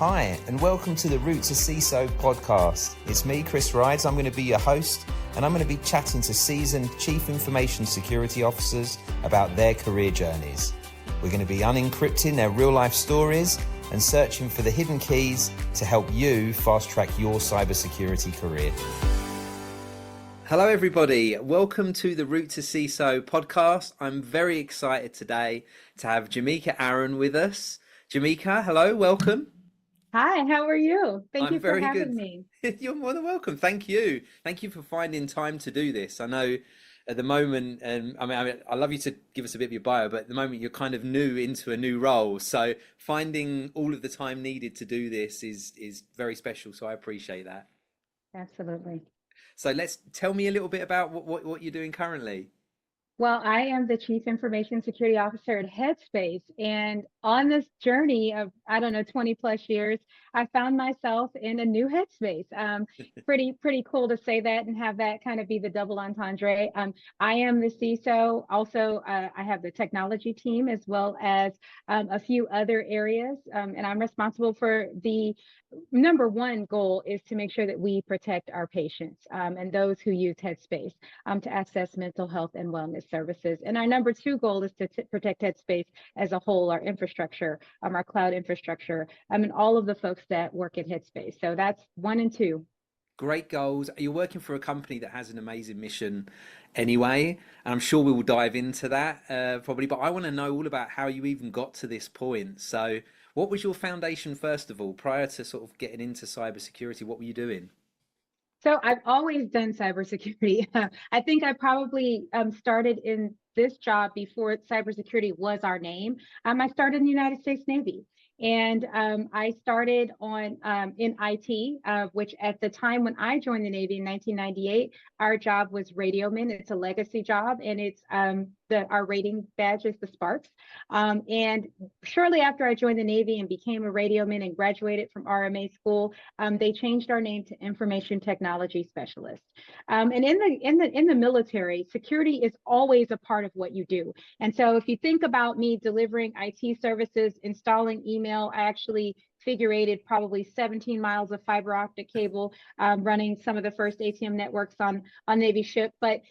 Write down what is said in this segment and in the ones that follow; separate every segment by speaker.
Speaker 1: Hi, and welcome to the To CISO Podcast. It's me, Chris Rides. I'm going to be your host, and I'm going to be chatting to seasoned Chief Information Security Officers about their career journeys. We're going to be unencrypting their real-life stories and searching for the hidden keys to help you fast-track your cybersecurity career. Hello, everybody. Welcome to the To CISO Podcast. I'm very excited today to have Jameeka Aaron with us. Jameeka, hello, welcome.
Speaker 2: Hi, how are you? Thank you for having me.
Speaker 1: You're more than welcome. Thank you. Thank you for finding time to do this. I know at the moment, and I love you to give us a bit of your bio, but at the moment you're kind of new into a new role. So finding all of the time needed to do this is very special. So I appreciate that.
Speaker 2: Absolutely.
Speaker 1: So tell me a little bit about what you're doing currently.
Speaker 2: Well, I am the Chief Information Security Officer at Headspace. And on this journey of, 20 plus years, I found myself in a new headspace. Pretty cool to say that and have that kind of be the double entendre. I am the CISO. Also, I have the technology team as well as a few other areas. And I'm responsible for the number one goal is to make sure that we protect our patients and those who use Headspace to access mental health and wellness services. And our number two goal is to protect Headspace as a whole, our infrastructure, our cloud infrastructure, and all of the folks that work at Headspace. So that's 1 and 2.
Speaker 1: Great goals. You're working for a company that has an amazing mission anyway, and I'm sure we will dive into that probably, but I want to know all about how you even got to this point. So what was your foundation, first of all, prior to sort of getting into cybersecurity? What were you doing?
Speaker 2: So I've always done cybersecurity. I think I probably started in this job before cybersecurity was our name. I started in the United States Navy. And I started on in IT, which at the time when I joined the Navy in 1998, our job was radioman. It's a legacy job, and it's our rating badge is the Sparks. And shortly after I joined the Navy and became a radioman and graduated from RMA school, they changed our name to Information Technology Specialist. And in the military, security is always a part of what you do. And so if you think about me delivering IT services, installing email, I actually figure-eighted probably 17 miles of fiber optic cable, running some of the first ATM networks on Navy ship. But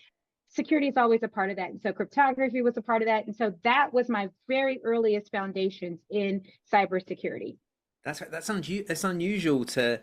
Speaker 2: security is always a part of that. And so cryptography was a part of that. And so that was my very earliest foundations in cybersecurity.
Speaker 1: That's unusual to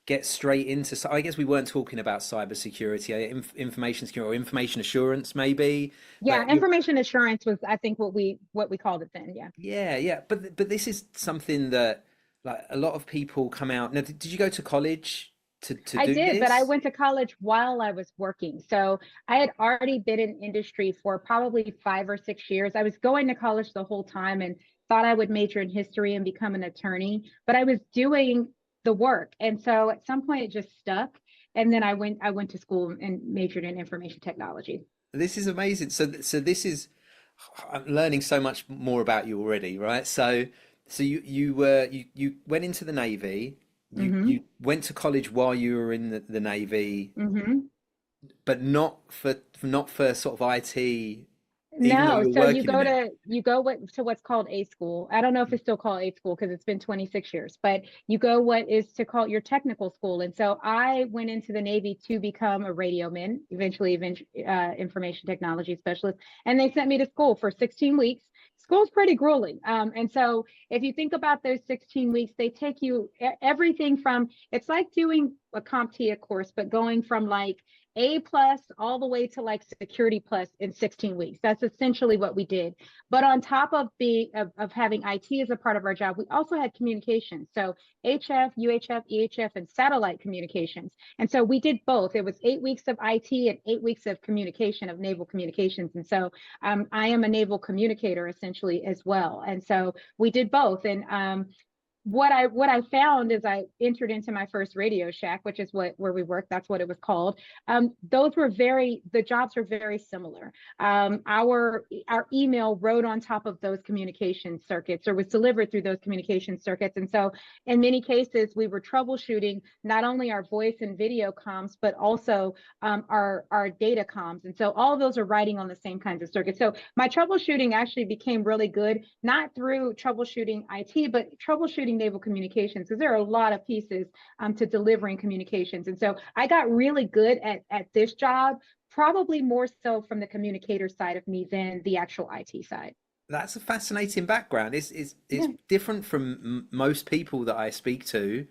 Speaker 1: get straight into. So I guess we weren't talking about cybersecurity, information security or information assurance, maybe.
Speaker 2: Yeah, information assurance was, I think, what we called it then.
Speaker 1: Yeah. Yeah. But this is something that like a lot of people come out. Now, did you go to college to
Speaker 2: I
Speaker 1: do
Speaker 2: did,
Speaker 1: this?
Speaker 2: but I went to college while I was working. So I had already been in industry for probably 5 or 6 years. I was going to college the whole time and thought I would major in history and become an attorney, but I was doing the work. And so at some point it just stuck. And then I went to school and majored in information technology.
Speaker 1: This is amazing. So this is, I'm learning so much more about you already, right? So you went into the Navy. You went to college while you were in the Navy, but not for sort of IT.
Speaker 2: No, so you go to what's called A school. I don't know if it's still called A school because it's been 26 years, but you go what is to call your technical school. And so I went into the Navy to become a radioman, eventually information technology specialist, and they sent me to school for 16 weeks. School's pretty grueling. And so if you think about those 16 weeks, they take you everything from, it's like doing a CompTIA course, but going from like A+ all the way to like security plus in 16 weeks. That's essentially what we did. But on top of having IT as a part of our job, we also had communications. So HF, UHF, EHF, and satellite communications. And so we did both. It was 8 weeks of IT and 8 weeks of communication, of naval communications. And so I am a naval communicator essentially as well. And so we did both. And what I found as I entered into my first Radio Shack, which is where we worked, that's what it was called. The jobs were very similar. Our email rode on top of those communication circuits, or was delivered through those communication circuits. And so in many cases, we were troubleshooting not only our voice and video comms, but also our data comms. And so all of those are riding on the same kinds of circuits. So my troubleshooting actually became really good, not through troubleshooting IT, but troubleshooting studying naval communications, because there are a lot of pieces to delivering communications. And so I got really good at this job, probably more so from the communicator side of me than the actual IT side.
Speaker 1: That's a fascinating background. It's
Speaker 2: Yeah.
Speaker 1: different from most people that I speak to.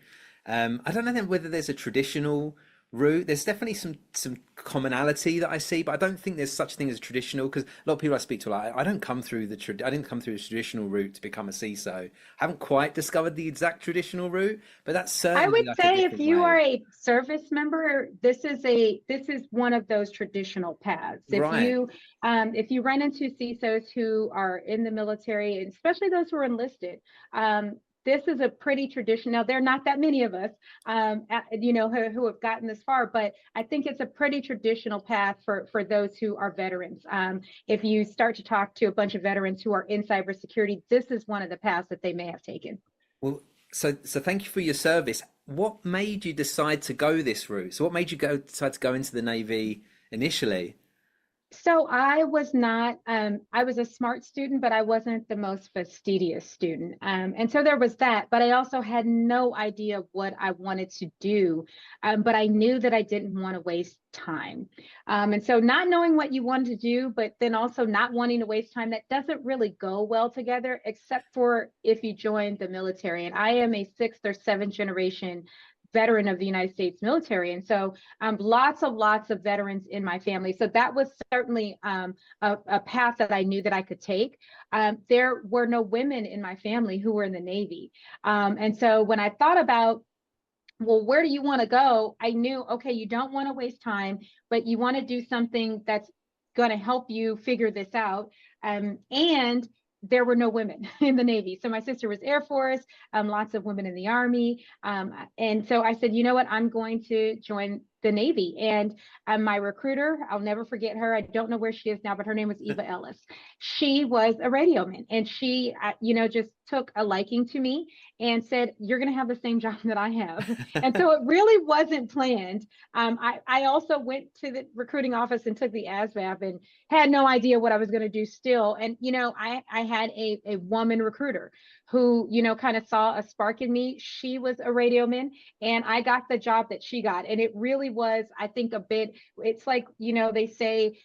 Speaker 1: I don't know then whether there's a traditional route. There's definitely some commonality that I see, but I don't think there's such thing as traditional, because a lot of people I speak to are like, I didn't come through the traditional route to become a CISO. I haven't quite discovered the exact traditional route, but that's certainly
Speaker 2: I would
Speaker 1: like a
Speaker 2: say if
Speaker 1: different
Speaker 2: you are
Speaker 1: way.
Speaker 2: a service member, this is one of those traditional paths.
Speaker 1: Right.
Speaker 2: If you run into CISOs who are in the military, and especially those who are enlisted, this is a pretty traditional. Now, there are not that many of us, who have gotten this far, but I think it's a pretty traditional path for those who are veterans. If you start to talk to a bunch of veterans who are in cybersecurity, this is one of the paths that they may have taken.
Speaker 1: Well, so thank you for your service. What made you decide to go this route? So what made you decide to go into the Navy initially?
Speaker 2: So I was not, I was a smart student, but I wasn't the most fastidious student. And so there was that, but I also had no idea what I wanted to do. But I knew that I didn't want to waste time. And so not knowing what you wanted to do, but then also not wanting to waste time, that doesn't really go well together, except for if you join the military. And I am a 6th or 7th generation veteran of the United States military. And so lots of veterans in my family. So that was certainly a path that I knew that I could take. There were no women in my family who were in the Navy. And so when I thought about, well, where do you want to go? I knew, okay, you don't want to waste time, but you want to do something that's going to help you figure this out. And there were no women in the Navy. So my sister was Air Force, lots of women in the Army. And so I said, you know what, I'm going to join the Navy. And my recruiter, I'll never forget her. I don't know where she is now, but her name was Eva Ellis. She was a radioman, and she, just took a liking to me and said, you're going to have the same job that I have. And so it really wasn't planned. I also went to the recruiting office and took the ASVAB and had no idea what I was going to do still. And, I had a woman recruiter who, kind of saw a spark in me. She was a radioman, and I got the job that she got. And it really was, I think, it's like, they say,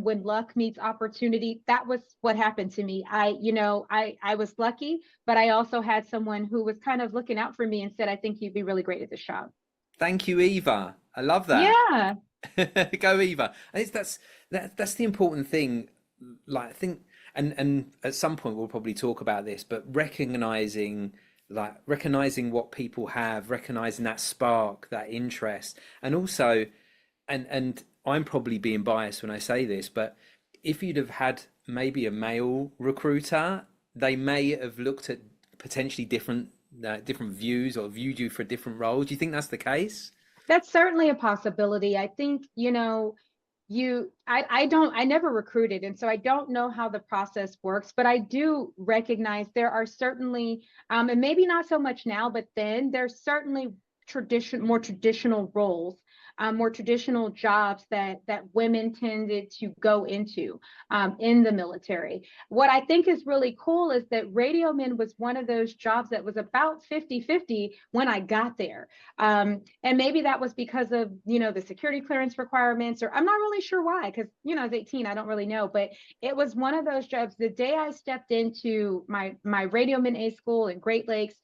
Speaker 2: when luck meets opportunity, that was what happened to me. I was lucky, but I also had someone who was kind of looking out for me and said, I think you'd be really great at this job.
Speaker 1: Thank you, Eva. I love that.
Speaker 2: Yeah.
Speaker 1: Go, Eva. And that's the important thing. Like, I think, and at some point we'll probably talk about this, but recognizing what people have, recognizing that spark, that interest, and also, and I'm probably being biased when I say this, but if you'd have had maybe a male recruiter, they may have looked at potentially different views or viewed you for a different role. Do you think that's the case?
Speaker 2: That's certainly a possibility. I think, I never recruited, and so I don't know how the process works, but I do recognize there are certainly, and maybe not so much now, but then there's certainly more traditional roles, more traditional jobs that women tended to go into in the military. What I think is really cool is that radioman was one of those jobs that was about 50-50 when I got there. And maybe that was because of, the security clearance requirements, or I'm not really sure why, because, I was 18, I don't really know, but it was one of those jobs. The day I stepped into my radioman A school in Great Lakes,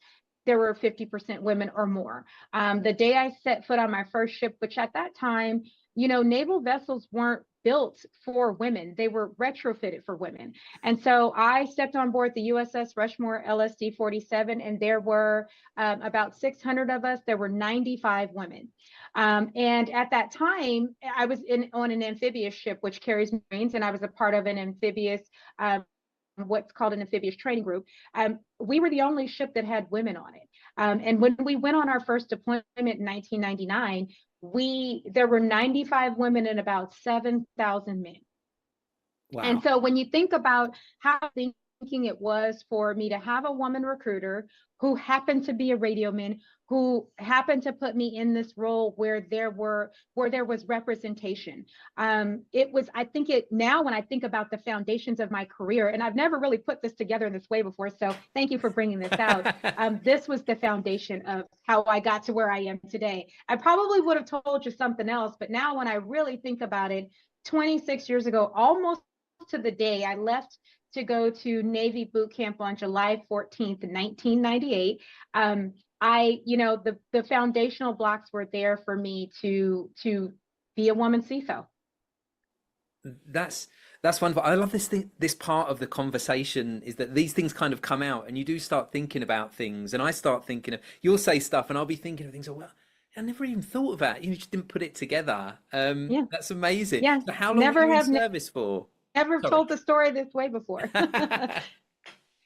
Speaker 2: there were 50% women or more. The day I set foot on my first ship, which at that time, naval vessels weren't built for women. They were retrofitted for women. And so I stepped on board the USS Rushmore LSD 47, and there were about 600 of us. There were 95 women. And at that time, I was on an amphibious ship, which carries Marines, and I was a part of an amphibious what's called an amphibious training group. We were the only ship that had women on it. And when we went on our first deployment in 1999, there were 95 women and about 7,000 men.
Speaker 1: Wow.
Speaker 2: And so when you think about how things thinking it was for me to have a woman recruiter who happened to be a radioman, who happened to put me in this role where there was representation. It was, I think it now when I think about the foundations of my career, and I've never really put this together in this way before, so thank you for bringing this out. This was the foundation of how I got to where I am today. I probably would have told you something else, but now when I really think about it, 26 years ago, almost to the day, I left to go to Navy boot camp on July 14th, 1998. The foundational blocks were there for me to be a woman CISO.
Speaker 3: That's wonderful. I love this part of the conversation is that these things kind of come out and you do start thinking about things, and I start thinking of, you'll say stuff and I'll be thinking of things. Oh, well, I never even thought of that. You just didn't put it together. That's amazing.
Speaker 2: Yeah.
Speaker 3: So how long were you in service for?
Speaker 2: Never told the story this way before.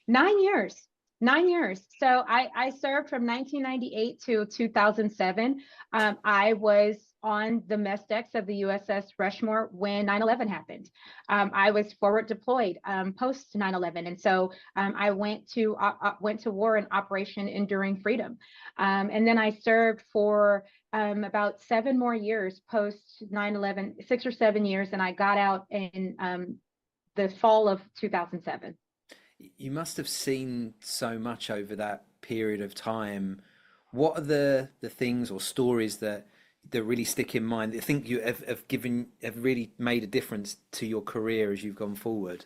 Speaker 2: 9 years. 9 years. So I served from 1998 to 2007. I was on the mess decks of the USS Rushmore when 9/11 happened. I was forward deployed post 9/11, and so I went to war in Operation Enduring Freedom, and then I served for about 7 more years post 9/11, 6 or 7 years, and I got out in the fall of 2007.
Speaker 3: You must have seen so much over that period of time. What are the things or stories that really stick in mind, that you think you have really made a difference to your career as you've gone forward?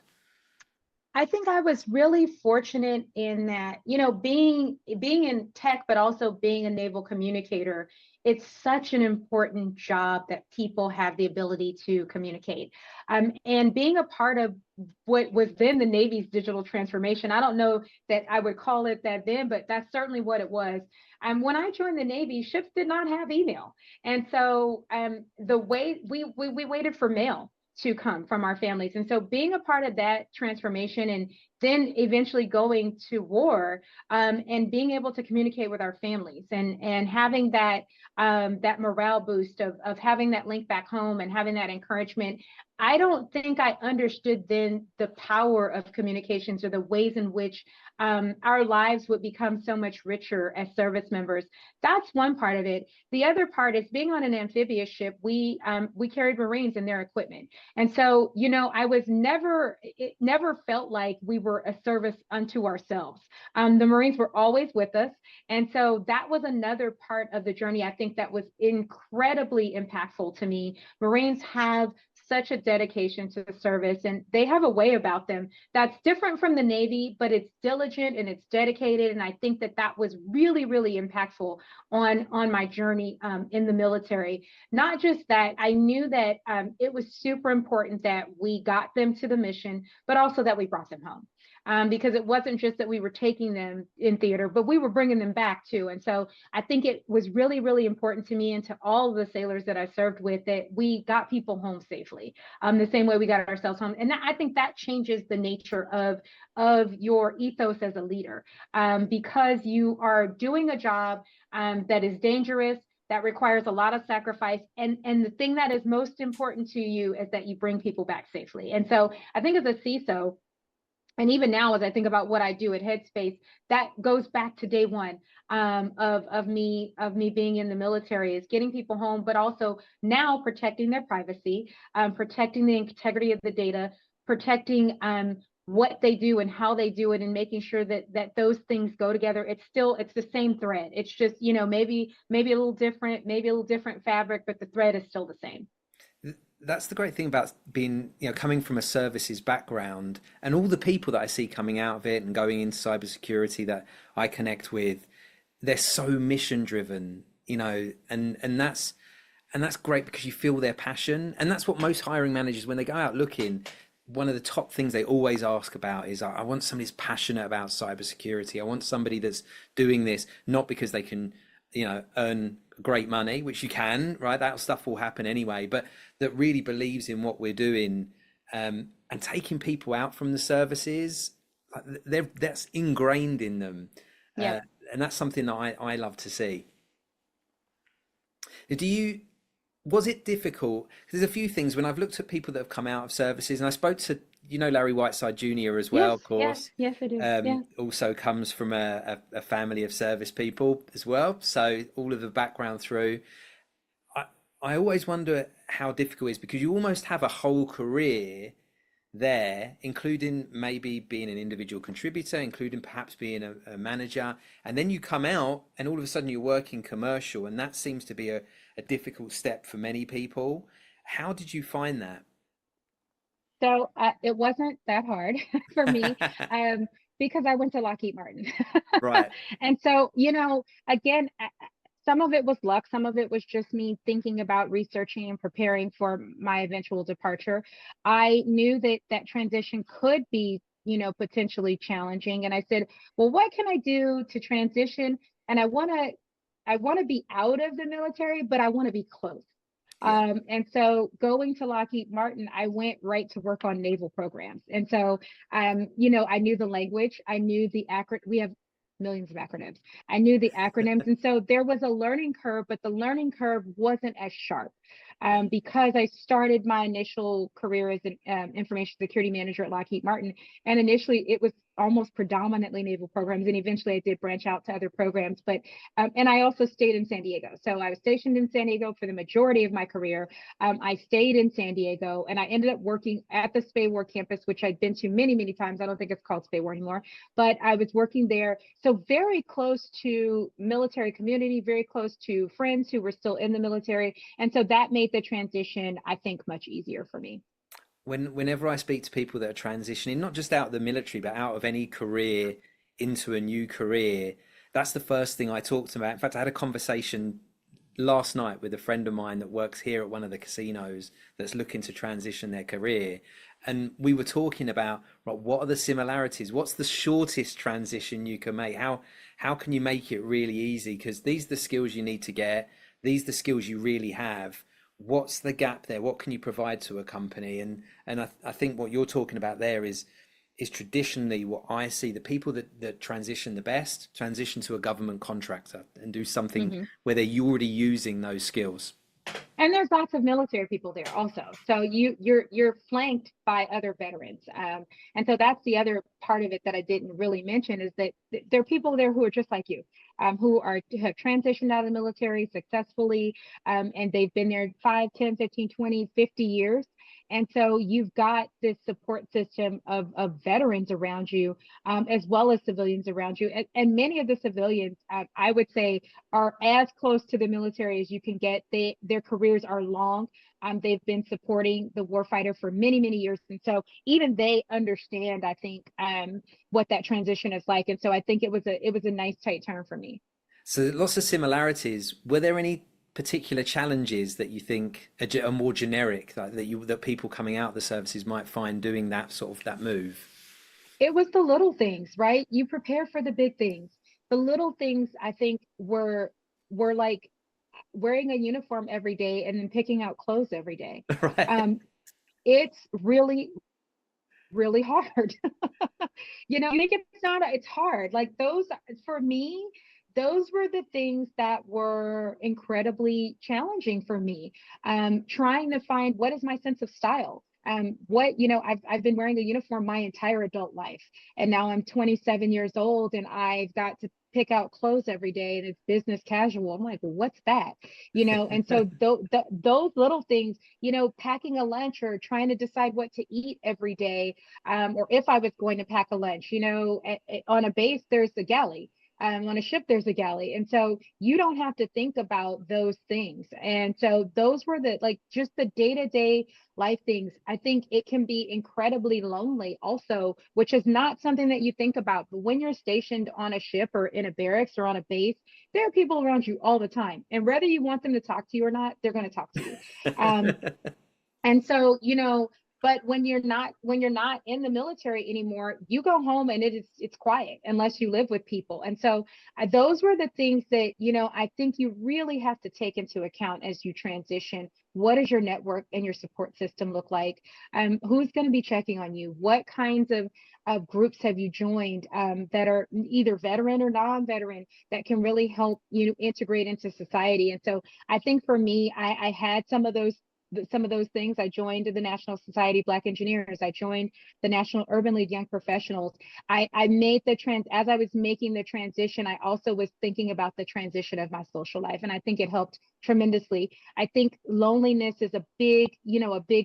Speaker 2: I think I was really fortunate in that, being in tech, but also being a naval communicator, it's such an important job that people have the ability to communicate. And being a part of what was then the Navy's digital transformation, I don't know that I would call it that then, but that's certainly what it was. When I joined the Navy, ships did not have email. And so the way we waited for mail to come from our families. And so being a part of that transformation and then eventually going to war and being able to communicate with our families and having that morale boost of having that link back home and having that encouragement. I don't think I understood then the power of communications or the ways in which our lives would become so much richer as service members. That's one part of it. The other part is being on an amphibious ship. We carried Marines and their equipment. And so, it never felt like we were a service unto ourselves. The Marines were always with us. And so that was another part of the journey, I think, that was incredibly impactful to me. Marines have such a dedication to the service, and they have a way about them that's different from the Navy, but it's diligent and it's dedicated. And I think that was really, really impactful on my journey in the military. Not just that, I knew that it was super important that we got them to the mission, but also that we brought them home. Because it wasn't just that we were taking them in theater, but we were bringing them back too. And so I think it was really, really important to me and to all of the sailors that I served with that we got people home safely, the same way we got ourselves home. And I think that changes the nature of your ethos as a leader, because you are doing a job that is dangerous, that requires a lot of sacrifice. And the thing that is most important to you is that you bring people back safely. And so I think as a CISO, and even now, as I think about what I do at Headspace, that goes back to day one of me being in the military, is getting people home, but also now protecting their privacy, protecting the integrity of the data, protecting what they do and how they do it, and making sure that those things go together. It's the same thread. It's just, maybe a little different fabric, but the thread is still the same.
Speaker 3: That's the great thing about being, coming from a services background, and all the people that I see coming out of it and going into cybersecurity that I connect with, they're so mission driven, and that's great because you feel their passion. And that's what most hiring managers, when they go out looking, one of the top things they always ask about is, I want somebody who's passionate about cybersecurity. I want somebody that's doing this not because they can, earn great money, which you can, right? That stuff will happen anyway, but that really believes in what we're doing, and taking people out from the services, that's ingrained in them.
Speaker 2: Yeah.
Speaker 3: And that's something that I love to see. Was it difficult? There's a few things when I've looked at people that have come out of services, and I spoke to you know Larry Whiteside Jr. as well,
Speaker 2: Yes,
Speaker 3: of course.
Speaker 2: yes, I do. Yeah.
Speaker 3: Also comes from a family of service people as well. So all of the background through. I, I always wonder how difficult it is because you almost have a whole career there, including maybe being an individual contributor, including perhaps being a manager, and then you come out and all of a sudden you're working commercial, and that seems to be a difficult step for many people. How did you find that?
Speaker 2: So it wasn't that hard for me, because I went to Lockheed Martin.
Speaker 3: Right.
Speaker 2: And so, again, some of it was luck, some of it was just me thinking about researching and preparing for my eventual departure. I knew that that transition could be, potentially challenging. And I said, well, what can I do to transition? And I want to be out of the military, but I want to be close.
Speaker 3: Yeah.
Speaker 2: And so going to Lockheed Martin, I went right to work on naval programs. And so, I knew the language, I knew the we have millions of acronyms. I knew the acronyms. And so there was a learning curve, but the learning curve wasn't as sharp,
Speaker 3: Yeah.
Speaker 2: because I started my initial career as an information security manager at Lockheed Martin. And initially it was almost predominantly naval programs. And eventually I did branch out to other programs, but, and I also stayed in San Diego. So I was stationed in San Diego for the majority of my career. I stayed in San Diego and I ended up working at the Spay War campus, which I'd been to many, many times. I don't think it's called Spay War anymore, but I was working there. So very close to military community, very close to friends who were still in the military. And so that made the transition, I think, much easier for me.
Speaker 3: Whenever I speak to people that are transitioning, not just out of the military, but out of any career into a new career, that's the first thing I talked about. In fact, I had a conversation last night with a friend of mine that works here at one of the casinos that's looking to transition their career. And we were talking about, right, what are the similarities? What's the shortest transition you can make? How can you make it really easy? Because these are the skills you need to get. These are the skills you really have. What's the gap there? What can you provide to a company? And I think what you're talking about there is traditionally what I see the people that transition the best transition to a government contractor and do something where they're already using those skills.
Speaker 2: And there's lots of military people there also. So you're flanked by other veterans. And so that's the other part of it that I didn't really mention is that there are people there who are just like you, who have transitioned out of the military successfully, and they've been there 5, 10, 15, 20, 50 years. And so you've got this support system of veterans around you, as well as civilians around you. And many of the civilians, I would say, are as close to the military as you can get. Their careers are long. They've been supporting the warfighter for many, many years. And so even they understand, I think, what that transition is like. And so I think it was a nice tight turn for me.
Speaker 3: So lots of similarities. Were there any particular challenges that you think are more generic that people coming out of the services might find doing that move?
Speaker 2: It was the little things, right? You prepare for the big things. The little things, I think, were like wearing a uniform every day and then picking out clothes every day.
Speaker 3: Right.
Speaker 2: It's really, really hard. You think it's hard. Like those, for me, those were the things that were incredibly challenging for me. Trying to find what is my sense of style. I've been wearing a uniform my entire adult life, and now I'm 27 years old, and I've got to pick out clothes every day, and it's business casual. I'm like, well, what's that? And so those little things, packing a lunch or trying to decide what to eat every day, or if I was going to pack a lunch, on a base, there's a galley. On a ship, there's a galley. And so you don't have to think about those things. And so those were just the day-to-day life things. I think it can be incredibly lonely also, which is not something that you think about. But when you're stationed on a ship or in a barracks or on a base, there are people around you all the time. And whether you want them to talk to you or not, they're going to talk to you. And so, but when you're not in the military anymore, you go home and it's quiet unless you live with people. And so those were the things that, I think you really have to take into account as you transition. What does your network and your support system look like? Who's going to be checking on you? What kinds of groups have you joined that are either veteran or non-veteran that can really help you integrate into society? And so I think for me, I had some of those some of those things. I joined the National Society of Black Engineers. I joined the National Urban League Young Professionals. I made as I was making the transition, I also was thinking about the transition of my social life. And I think it helped tremendously. I think loneliness is a big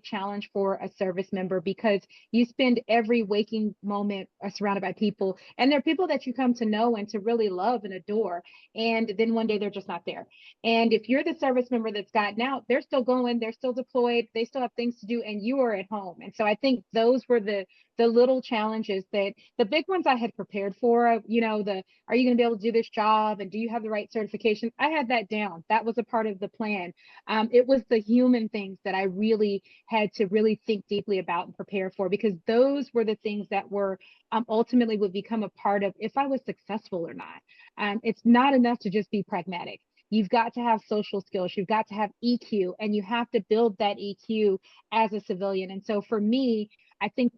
Speaker 2: challenge for a service member, because you spend every waking moment surrounded by people, and they're people that you come to know and to really love and adore. And then one day they're just not there. And if you're the service member that's gotten out, they're still going, they're still deployed, they still have things to do, and you are at home. And so I think those were the little challenges. That the big ones I had prepared for, are you going to be able to do this job, and do you have the right certification? I had that down. That was a part of the plan. It was the human things that I really had to really think deeply about and prepare for, because those were the things that were ultimately would become a part of if I was successful or not. It's not enough to just be pragmatic. You've got to have social skills. You've got to have EQ, and you have to build that EQ as a civilian. And so for me, I think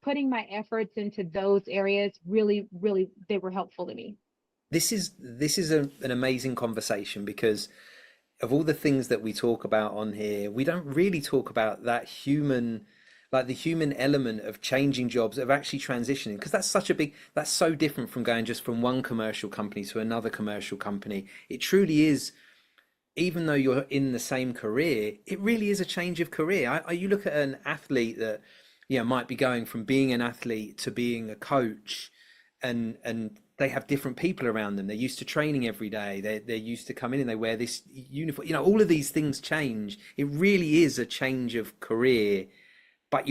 Speaker 2: putting my efforts into those areas really, they were helpful to me.
Speaker 3: This is an amazing conversation, because of all the things that we talk about on here, we don't really talk about that human, like the human element of changing jobs, of actually transitioning, because that's so different from going just from one commercial company to another commercial company. It truly is. Even though you're in the same career, it really is a change of career. You look at an athlete that might be going from being an athlete to being a coach, and they have different people around them. They're used to training every day. They're used to coming in, they wear this uniform. All of these things change. It really is a change of career, but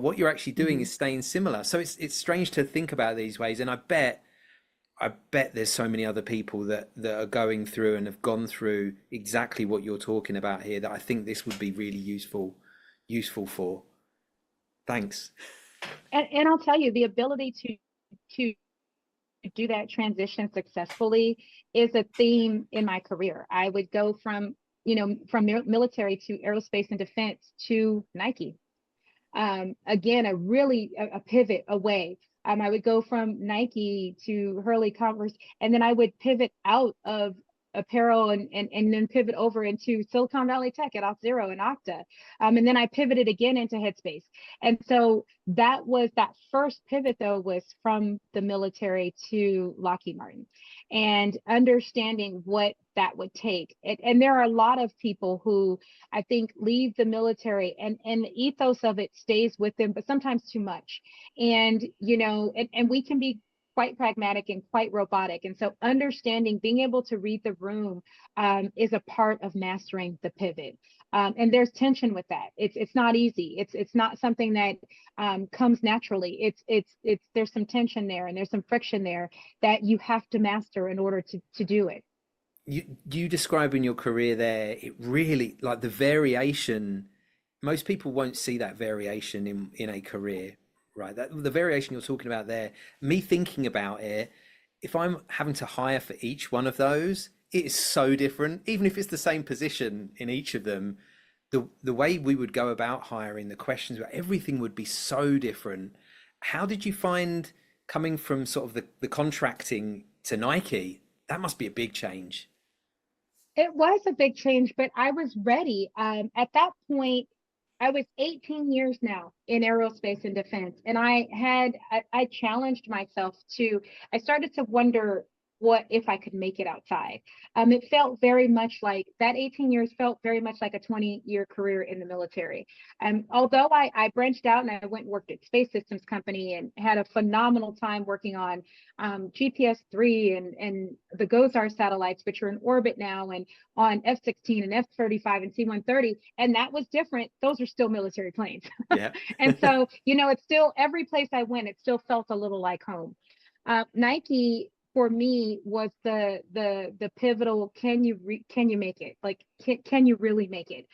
Speaker 3: what you're actually doing is staying similar. So it's strange to think about these ways. And I bet there's so many other people that are going through and have gone through exactly what you're talking about here, that I think this would be really useful for. Thanks.
Speaker 2: And I'll tell you, the ability to do that transition successfully is a theme in my career. I would go from military to aerospace and defense to Nike. Again, a pivot away. I would go from Nike to Hurley Converse, and then I would pivot out of apparel and then pivot over into Silicon Valley Tech at Auth0 and Okta. And then I pivoted again into Headspace. And so that first pivot, though, was from the military to Lockheed Martin, and understanding what that would take. And there are a lot of people who I think leave the military, and the ethos of it stays with them, but sometimes too much. And, and we can be quite pragmatic and quite robotic. And so understanding, being able to read the room is a part of mastering the pivot. And there's tension with that. It's not easy. It's not something that comes naturally. There's some tension there, and there's some friction there that you have to master in order to do it.
Speaker 3: You describe in your career there, it really, like, the variation, most people won't see that variation in a career. Right, the variation you're talking about there, me thinking about it, if I'm having to hire for each one of those, it is so different. Even if it's the same position in each of them, the way we would go about hiring, the questions about everything would be so different. How did you find coming from sort of the contracting to Nike? That must be a big change.
Speaker 2: It was a big change, but I was ready. At that point, I was 18 years now in aerospace and defense, and I challenged myself I started to wonder what if I could make it outside. It felt very much like that 18 years felt very much like a 20-year career in the military. Although I branched out and I went and worked at Space Systems Company and had a phenomenal time working on GPS-3 and the GOES-R satellites, which are in orbit now, and on F-16 and F-35 and C-130. And that was different. Those are still military planes.
Speaker 3: Yeah.
Speaker 2: And so, it's still, every place I went, it still felt a little like home. Nike, for me, was the pivotal. Can you make it? Like, can you really make it?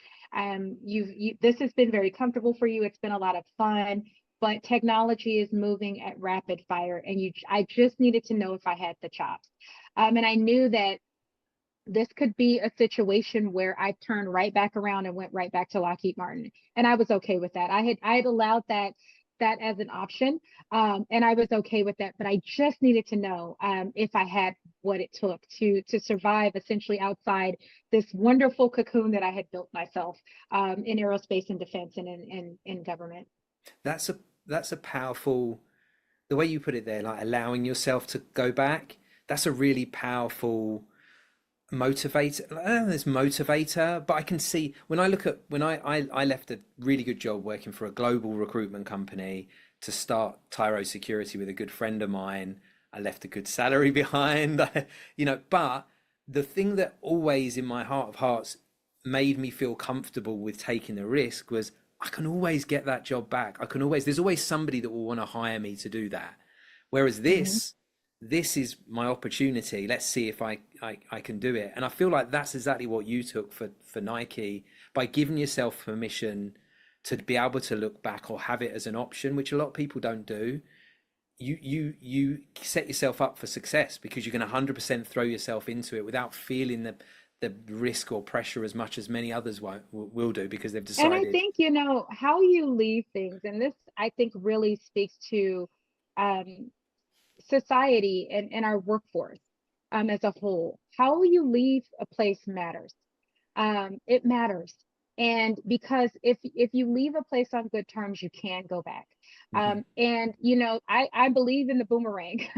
Speaker 2: This has been very comfortable for you. It's been a lot of fun, but technology is moving at rapid fire, and I just needed to know if I had the chops. And I knew that this could be a situation where I turned right back around and went right back to Lockheed Martin, and I was okay with that. I had allowed that that as an option. And I was okay with that, but I just needed to know if I had what it took to survive essentially outside this wonderful cocoon that I had built myself in aerospace and defense and in government.
Speaker 3: That's a powerful, the way you put it there, like allowing yourself to go back. That's a really powerful motivator. I don't know if it's motivator, but I can see when I look at when I left a really good job working for a global recruitment company to start Tyro Security with a good friend of mine. I left a good salary behind, but the thing that always in my heart of hearts made me feel comfortable with taking the risk was I can always get that job back. There's always somebody that will want to hire me to do that. Whereas this is my opportunity. Let's see if I can do it. And I feel like that's exactly what you took for Nike, by giving yourself permission to be able to look back or have it as an option, which a lot of people don't do. You set yourself up for success because you're going to 100% throw yourself into it without feeling the risk or pressure as much as many others will do, because they've decided.
Speaker 2: And I think, how you leave things, and this I think really speaks to society and our workforce as a whole. How you leave a place matters. It matters. And because if you leave a place on good terms, you can go back. And I believe in the boomerang.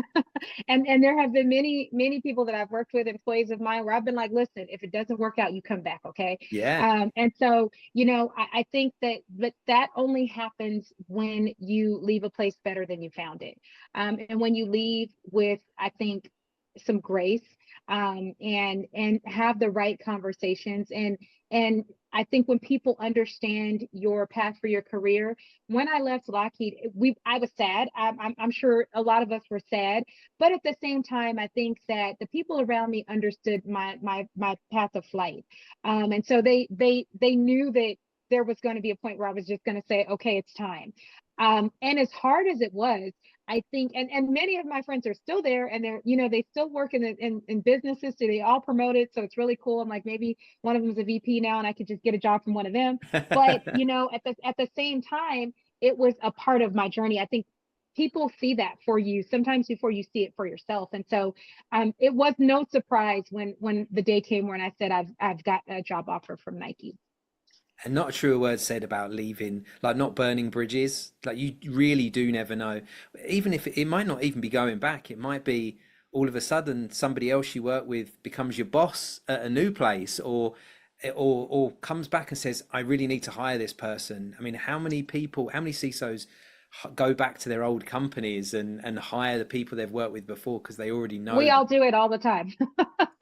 Speaker 2: and there have been many people that I've worked with, employees of mine, where I've been like, listen, if it doesn't work out, you come back, okay?
Speaker 3: Yeah.
Speaker 2: And so I think that only happens when you leave a place better than you found it, and when you leave with, I think, some grace, and have the right conversations. And I think when people understand your path for your career, when I left Lockheed, I was sad. I'm sure a lot of us were sad, but at the same time, I think that the people around me understood my path of flight, and so they knew that there was going to be a point where I was just going to say, okay, it's time. And as hard as it was, I think, and many of my friends are still there, and they still work in businesses, so they all promoted. So it's really cool. I'm like, maybe one of them is a VP now and I could just get a job from one of them. But, at the same time, it was a part of my journey. I think people see that for you sometimes before you see it for yourself. And so it was no surprise when the day came when I said, I've got a job offer from Nike.
Speaker 3: And not a true word said about leaving, like not burning bridges. Like you really do never know. Even if it might not even be going back, it might be all of a sudden somebody else you work with becomes your boss at a new place, or comes back and says, I really need to hire this person. I mean, how many CISOs go back to their old companies and hire the people they've worked with before because they already know?
Speaker 2: We all do it all the time.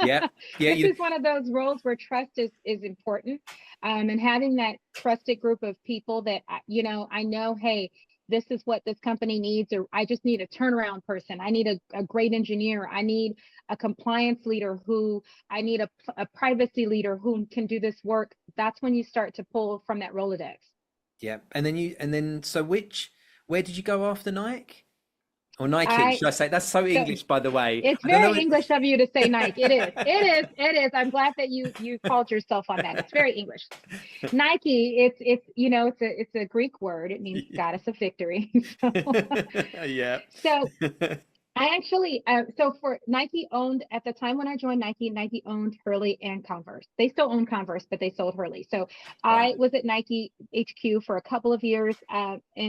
Speaker 3: Yeah.
Speaker 2: This is one of those roles where trust is important, and having that trusted group of people that I know, hey, this is what this company needs, or I just need a turnaround person. I need a great engineer. I need a compliance leader I need a privacy leader who can do this work. That's when you start to pull from that Rolodex.
Speaker 3: Yeah. So where did you go after Nike? Or Nike, should I say? That's so English, by the way.
Speaker 2: It's very English of you to say Nike. It is. It is. I'm glad that you called yourself on that. It's very English. Nike, it's a Greek word. It means goddess of victory.
Speaker 3: Yeah.
Speaker 2: So I actually, so for Nike owned, at the time when I joined Nike owned Hurley and Converse. They still own Converse, but they sold Hurley. So I was at Nike HQ for a couple of years,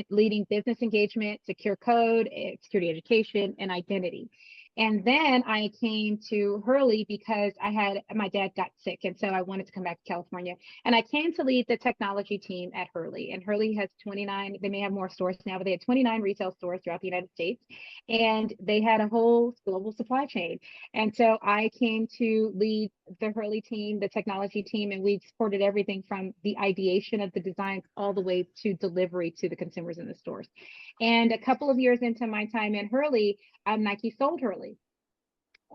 Speaker 2: leading business engagement, secure code, security education, and identity. And then I came to Hurley because my dad got sick. And so I wanted to come back to California. And I came to lead the technology team at Hurley. And Hurley has 29, they may have more stores now, but they had 29 retail stores throughout the United States. And they had a whole global supply chain. And so I came to lead the Hurley team, the technology team, and we supported everything from the ideation of the designs all the way to delivery to the consumers in the stores. And a couple of years into my time in Hurley, Nike sold Hurley.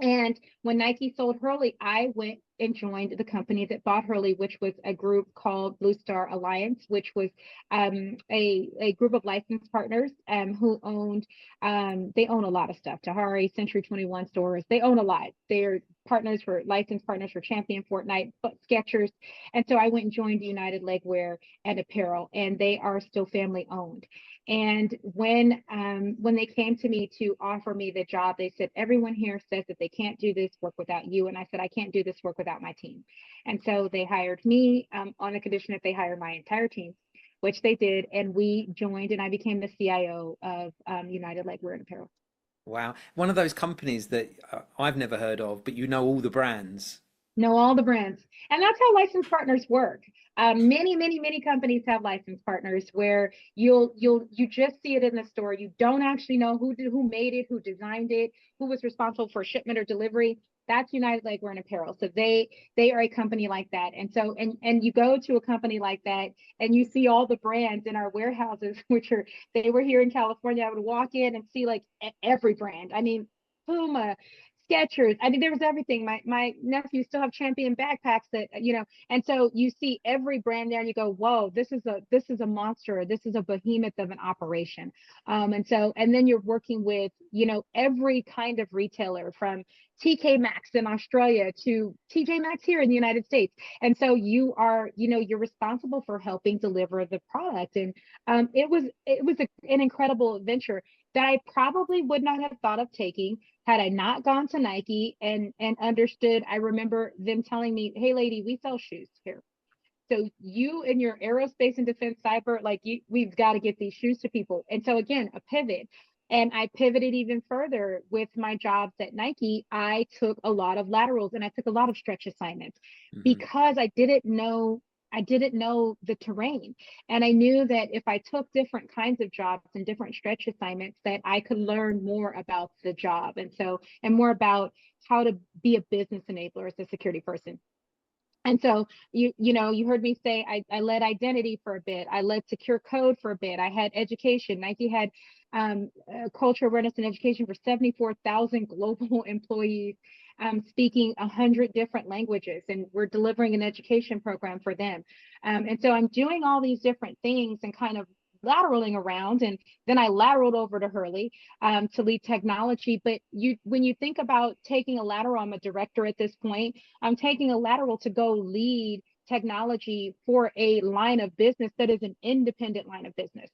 Speaker 2: And when Nike sold Hurley, I went and joined the company that bought Hurley, which was a group called Blue Star Alliance, which was a group of licensed partners who owned, they own a lot of stuff, Tahari, Century 21 stores, they own a lot. They're licensed partners for Champion, Fortnite, Skechers. And so I went and joined United Legwear and Apparel, and they are still family owned. And when they came to me to offer me the job, they said, everyone here says that they can't do this work without you. And I said, I can't do this work without my team. And so they hired me on the condition that they hire my entire team, which they did. And we joined, and I became the CIO of United Legwear and Apparel.
Speaker 3: Wow. One of those companies that I've never heard of, but you know all the brands.
Speaker 2: Know all the brands. And that's how licensed partners work. Many companies have licensed partners where you just see it in the store. You don't actually know who made it, who designed it, who was responsible for shipment or delivery. That's United Legwear and Apparel. So they are a company like that. And so and you go to a company like that and you see all the brands in our warehouses, they were here in California. I would walk in and see like every brand. I mean, Puma, Skechers. I mean, there was everything. My nephews still have Champion backpacks that, and so you see every brand there and you go, whoa, this is a monster. This is a behemoth of an operation. And then you're working with, every kind of retailer from TK Maxx in Australia to TJ Maxx here in the United States. And so you are, you're responsible for helping deliver the product. And it was an incredible adventure that I probably would not have thought of taking had I not gone to Nike and understood. I remember them telling me, hey lady, we sell shoes here. So you and your aerospace and defense cyber, we've got to get these shoes to people. And so again, a pivot. And I pivoted even further with my jobs at Nike. I took a lot of laterals and I took a lot of stretch assignments because I didn't know the terrain. And I knew that if I took different kinds of jobs and different stretch assignments, that I could learn more about the job. And more about how to be a business enabler as a security person. And so, you heard me say, I led identity for a bit. I led secure code for a bit. I had education. Nike had culture, awareness, and education for 74,000 global employees, speaking 100 different languages, and we're delivering an education program for them. And so I'm doing all these different things and kind of lateraling around, and then I lateraled over to Hurley to lead technology. But when you think about taking a lateral, I'm a director at this point. I'm taking a lateral to go lead technology for a line of business that is an independent line of business.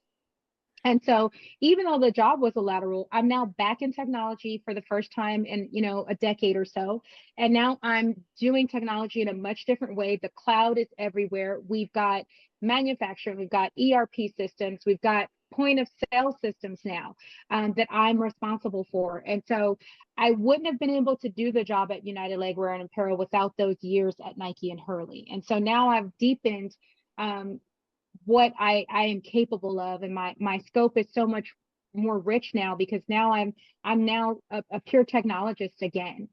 Speaker 2: And so even though the job was a lateral, I'm now back in technology for the first time in, a decade or so. And now I'm doing technology in a much different way. The cloud is everywhere. We've got manufacturing, we've got ERP systems, we've got point of sale systems now that I'm responsible for. And so I wouldn't have been able to do the job at United Legwear and Apparel without those years at Nike and Hurley. And so now I've deepened what I am capable of, and my scope is so much more rich now, because now I'm now a pure technologist again.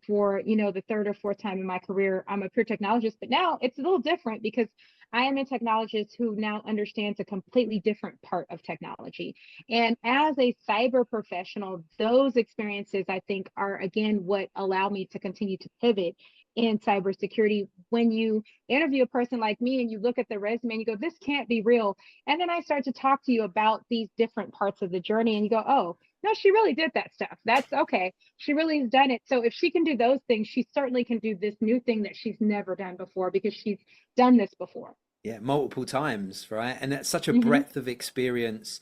Speaker 2: For the third or fourth time in my career, I'm a pure technologist, but now it's a little different because I am a technologist who now understands a completely different part of technology. And as a cyber professional, those experiences, I think, are again what allow me to continue to pivot in cybersecurity. When you interview a person like me and you look at their resume and you go, this can't be real. And then I start to talk to you about these different parts of the journey and you go, oh, no, she really did that stuff. That's okay. She really has done it. So if she can do those things, she certainly can do this new thing that she's never done before, because she's done this before.
Speaker 3: Yeah, multiple times, right? And that's such a breadth of experience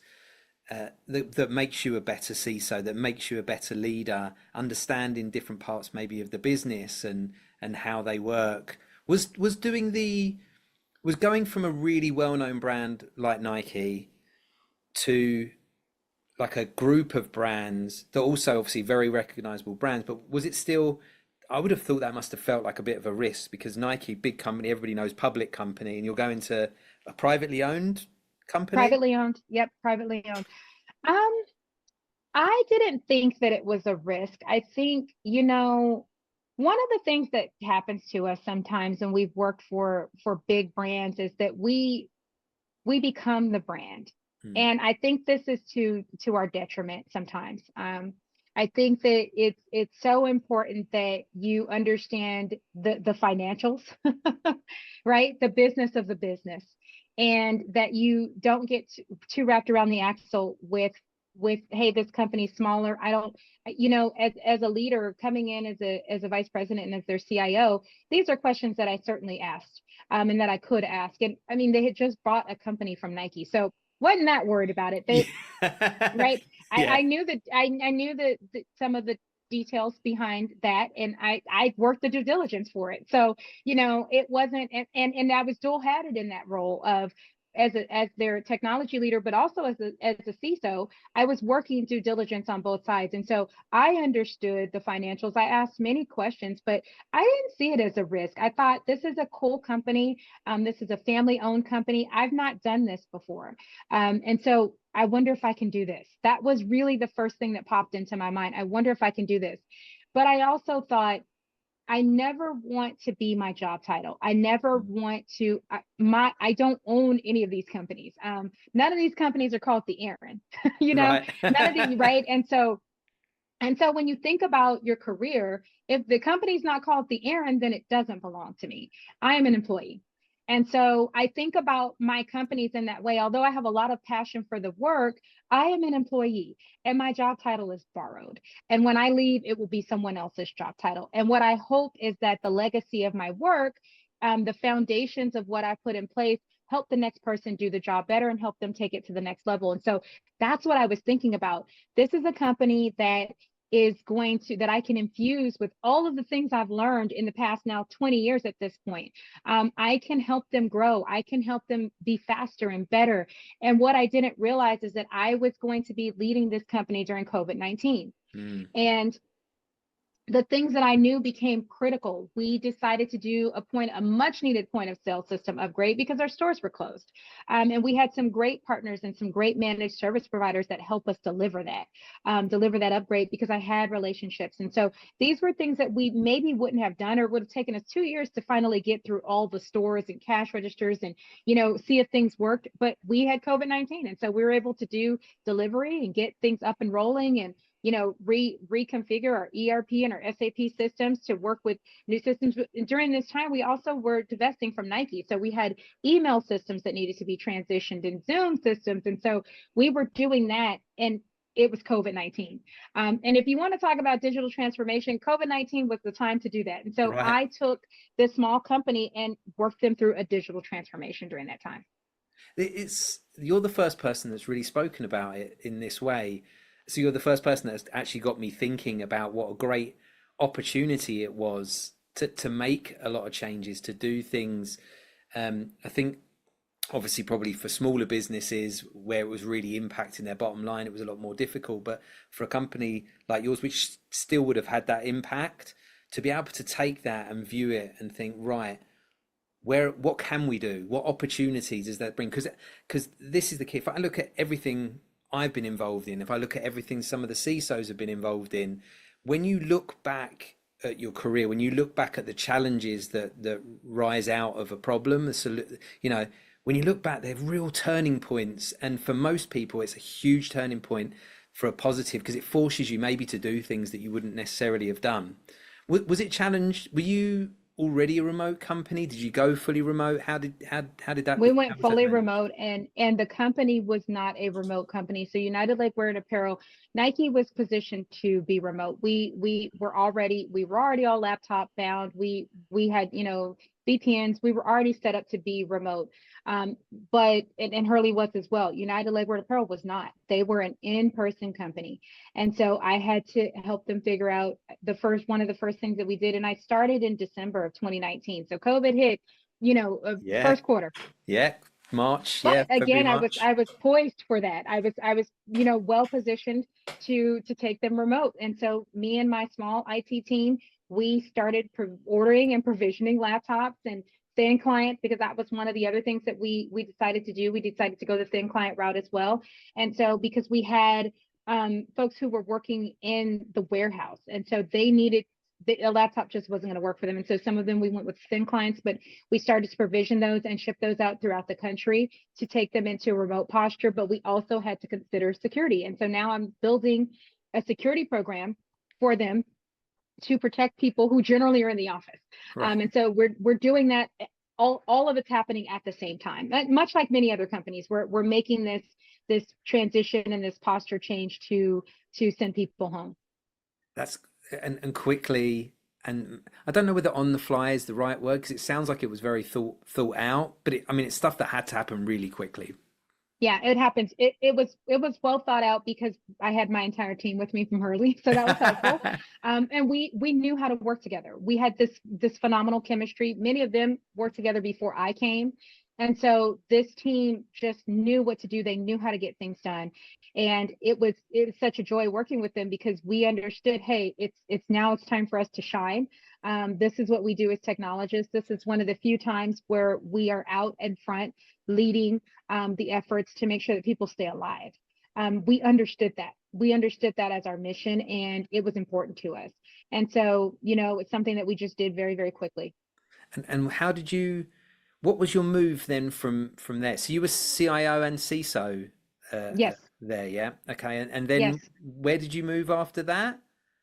Speaker 3: that makes you a better CISO, that makes you a better leader, understanding different parts maybe of the business and how they work. Was going from a really well-known brand like Nike to like a group of brands that also obviously very recognizable brands, but was it still, I would have thought that must have felt like a bit of a risk, because Nike, big company, everybody knows, public company, and you're going to a privately owned company?
Speaker 2: Privately owned. Yep. Privately owned. I didn't think that it was a risk. I think, one of the things that happens to us sometimes when we've worked for big brands is that we become the brand. And I think this is to our detriment sometimes. I think that it's so important that you understand the financials, right? The business of the business, and that you don't get too wrapped around the axle with hey, this company's smaller. I don't, as a leader coming in as a vice president and as their CIO, these are questions that I certainly asked, and that I could ask. And I mean, they had just bought a company from Nike, so wasn't that worried about it. They, right?
Speaker 3: Yeah.
Speaker 2: I knew that I knew that some of the details behind that, and I worked the due diligence for it. So it wasn't, and I was dual hatted in that role of as their technology leader, but also as a CISO. I was working due diligence on both sides, and so I understood the financials. I asked many questions, but I didn't see it as a risk. I thought, this is a cool company. This is a family-owned company. I've not done this before, and so I wonder if I can do this. That was really the first thing that popped into my mind. I wonder if I can do this. But I also thought, I never want to be my job title. I never want to, I don't own any of these companies. None of these companies are called the Aaron,
Speaker 3: Right.
Speaker 2: none of these, right? And so when you think about your career, if the company's not called the Aaron, then it doesn't belong to me. I am an employee. And so I think about my companies in that way. Although I have a lot of passion for the work, I am an employee and my job title is borrowed. And when I leave, it will be someone else's job title. And what I hope is that the legacy of my work, the foundations of what I put in place, help the next person do the job better and help them take it to the next level. And so that's what I was thinking about. This is a company that I can infuse with all of the things I've learned in the past now 20 years at this point. I can help them grow. I can help them be faster and better. And what I didn't realize is that I was going to be leading this company during COVID-19. And the things that I knew became critical. We decided to do a much needed point of sale system upgrade because our stores were closed. And we had some great partners and some great managed service providers that help us deliver that upgrade, because I had relationships. And so these were things that we maybe wouldn't have done, or would have taken us 2 years to finally get through all the stores and cash registers and, see if things worked. But we had COVID-19. And so we were able to do delivery and get things up and rolling, and reconfigure our ERP and our SAP systems to work with new systems. And during this time, we also were divesting from Nike. So we had email systems that needed to be transitioned and Zoom systems. And so we were doing that, and it was COVID-19. And if you want to talk about digital transformation, COVID-19 was the time to do that. And so I took this small company and worked them through a digital transformation during that time.
Speaker 3: You're the first person that's really spoken about it in this way. So you're the first person that's actually got me thinking about what a great opportunity it was to make a lot of changes, to do things. I think obviously probably for smaller businesses where it was really impacting their bottom line, it was a lot more difficult. But for a company like yours, which still would have had that impact, to be able to take that and view it and think, right, what can we do? What opportunities does that bring? Because this is the key. If I look at everything I've been involved in, if I look at everything some of the CISOs have been involved in, when you look back at your career, when you look back at the challenges that rise out of a problem, when you look back, they're real turning points. And for most people, it's a huge turning point for a positive, because it forces you maybe to do things that you wouldn't necessarily have done. Was it challenged? Were you already a remote company? Did you go fully remote? How did that?
Speaker 2: We went fully remote, and the company was not a remote company. So United Lakewear and Apparel, Nike was positioned to be remote. We were already all laptop bound. We had VPNs. We were already set up to be remote. But Hurley was as well. United Lakewear and Apparel was not. They were an in-person company. And so I had to help them figure out one of the first things that we did. And I started in December of 2019. So COVID hit, first quarter.
Speaker 3: Yeah. March.
Speaker 2: But again,
Speaker 3: March.
Speaker 2: I was poised for that. I was well positioned to take them remote. And so me and my small IT team, we started ordering and provisioning laptops and thin clients, because that was one of the other things that we decided to do. We decided to go the thin client route as well. And so because we had folks who were working in the warehouse, and so they needed a laptop just wasn't going to work for them. And so some of them we went with thin clients, but we started to provision those and ship those out throughout the country to take them into a remote posture. But we also had to consider security. And so now I'm building a security program for them to protect people who generally are in the office.
Speaker 3: Right.
Speaker 2: And so we're doing that. All of it's happening at the same time. Much like many other companies, we're making this transition and this posture change to send people home.
Speaker 3: That's and quickly. And I don't know whether on the fly is the right word, because it sounds like it was very thought out, but I mean, it's stuff that had to happen really quickly.
Speaker 2: Yeah, it happens. It was well thought out because I had my entire team with me from Hurley, so that was helpful. And we knew how to work together. We had this phenomenal chemistry. Many of them worked together before I came, and so this team just knew what to do. They knew how to get things done, and it was such a joy working with them because we understood, hey, it's time for us to shine. This is what we do as technologists. This is one of the few times where we are out in front leading the efforts to make sure that people stay alive. We understood that. We understood that as our mission, and it was important to us. And so, it's something that we just did very, very quickly.
Speaker 3: And how did you, what was your move then from there? So you were CIO and CISO
Speaker 2: Yes.
Speaker 3: there, yeah? Okay. And then
Speaker 2: Yes.
Speaker 3: where did you move after that?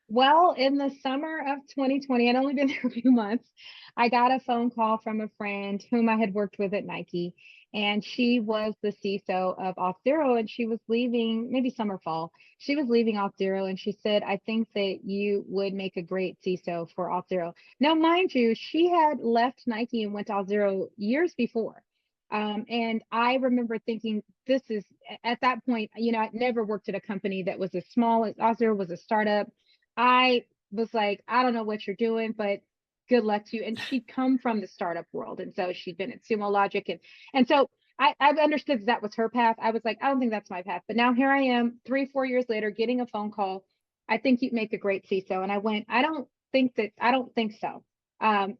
Speaker 2: Well, in the summer of 2020, I'd only been there a few months. I got a phone call from a friend whom I had worked with at Nike, and she was the CISO of Auth0, and she was leaving, maybe summer, fall. She was leaving Auth0, and she said, I think that you would make a great CISO for Auth0. Now, mind you, she had left Nike and went to Auth0 years before. And I remember thinking, this is, at that point, I'd never worked at a company that was as small as Auth0 was a startup. I was like, I don't know what you're doing, but good luck to you. And she'd come from the startup world. And so she'd been at Sumo Logic. And so I understood that was her path. I was like, I don't think that's my path. But now here I am 3-4 years later, getting a phone call. I think you'd make a great CISO. And I went, I don't think so.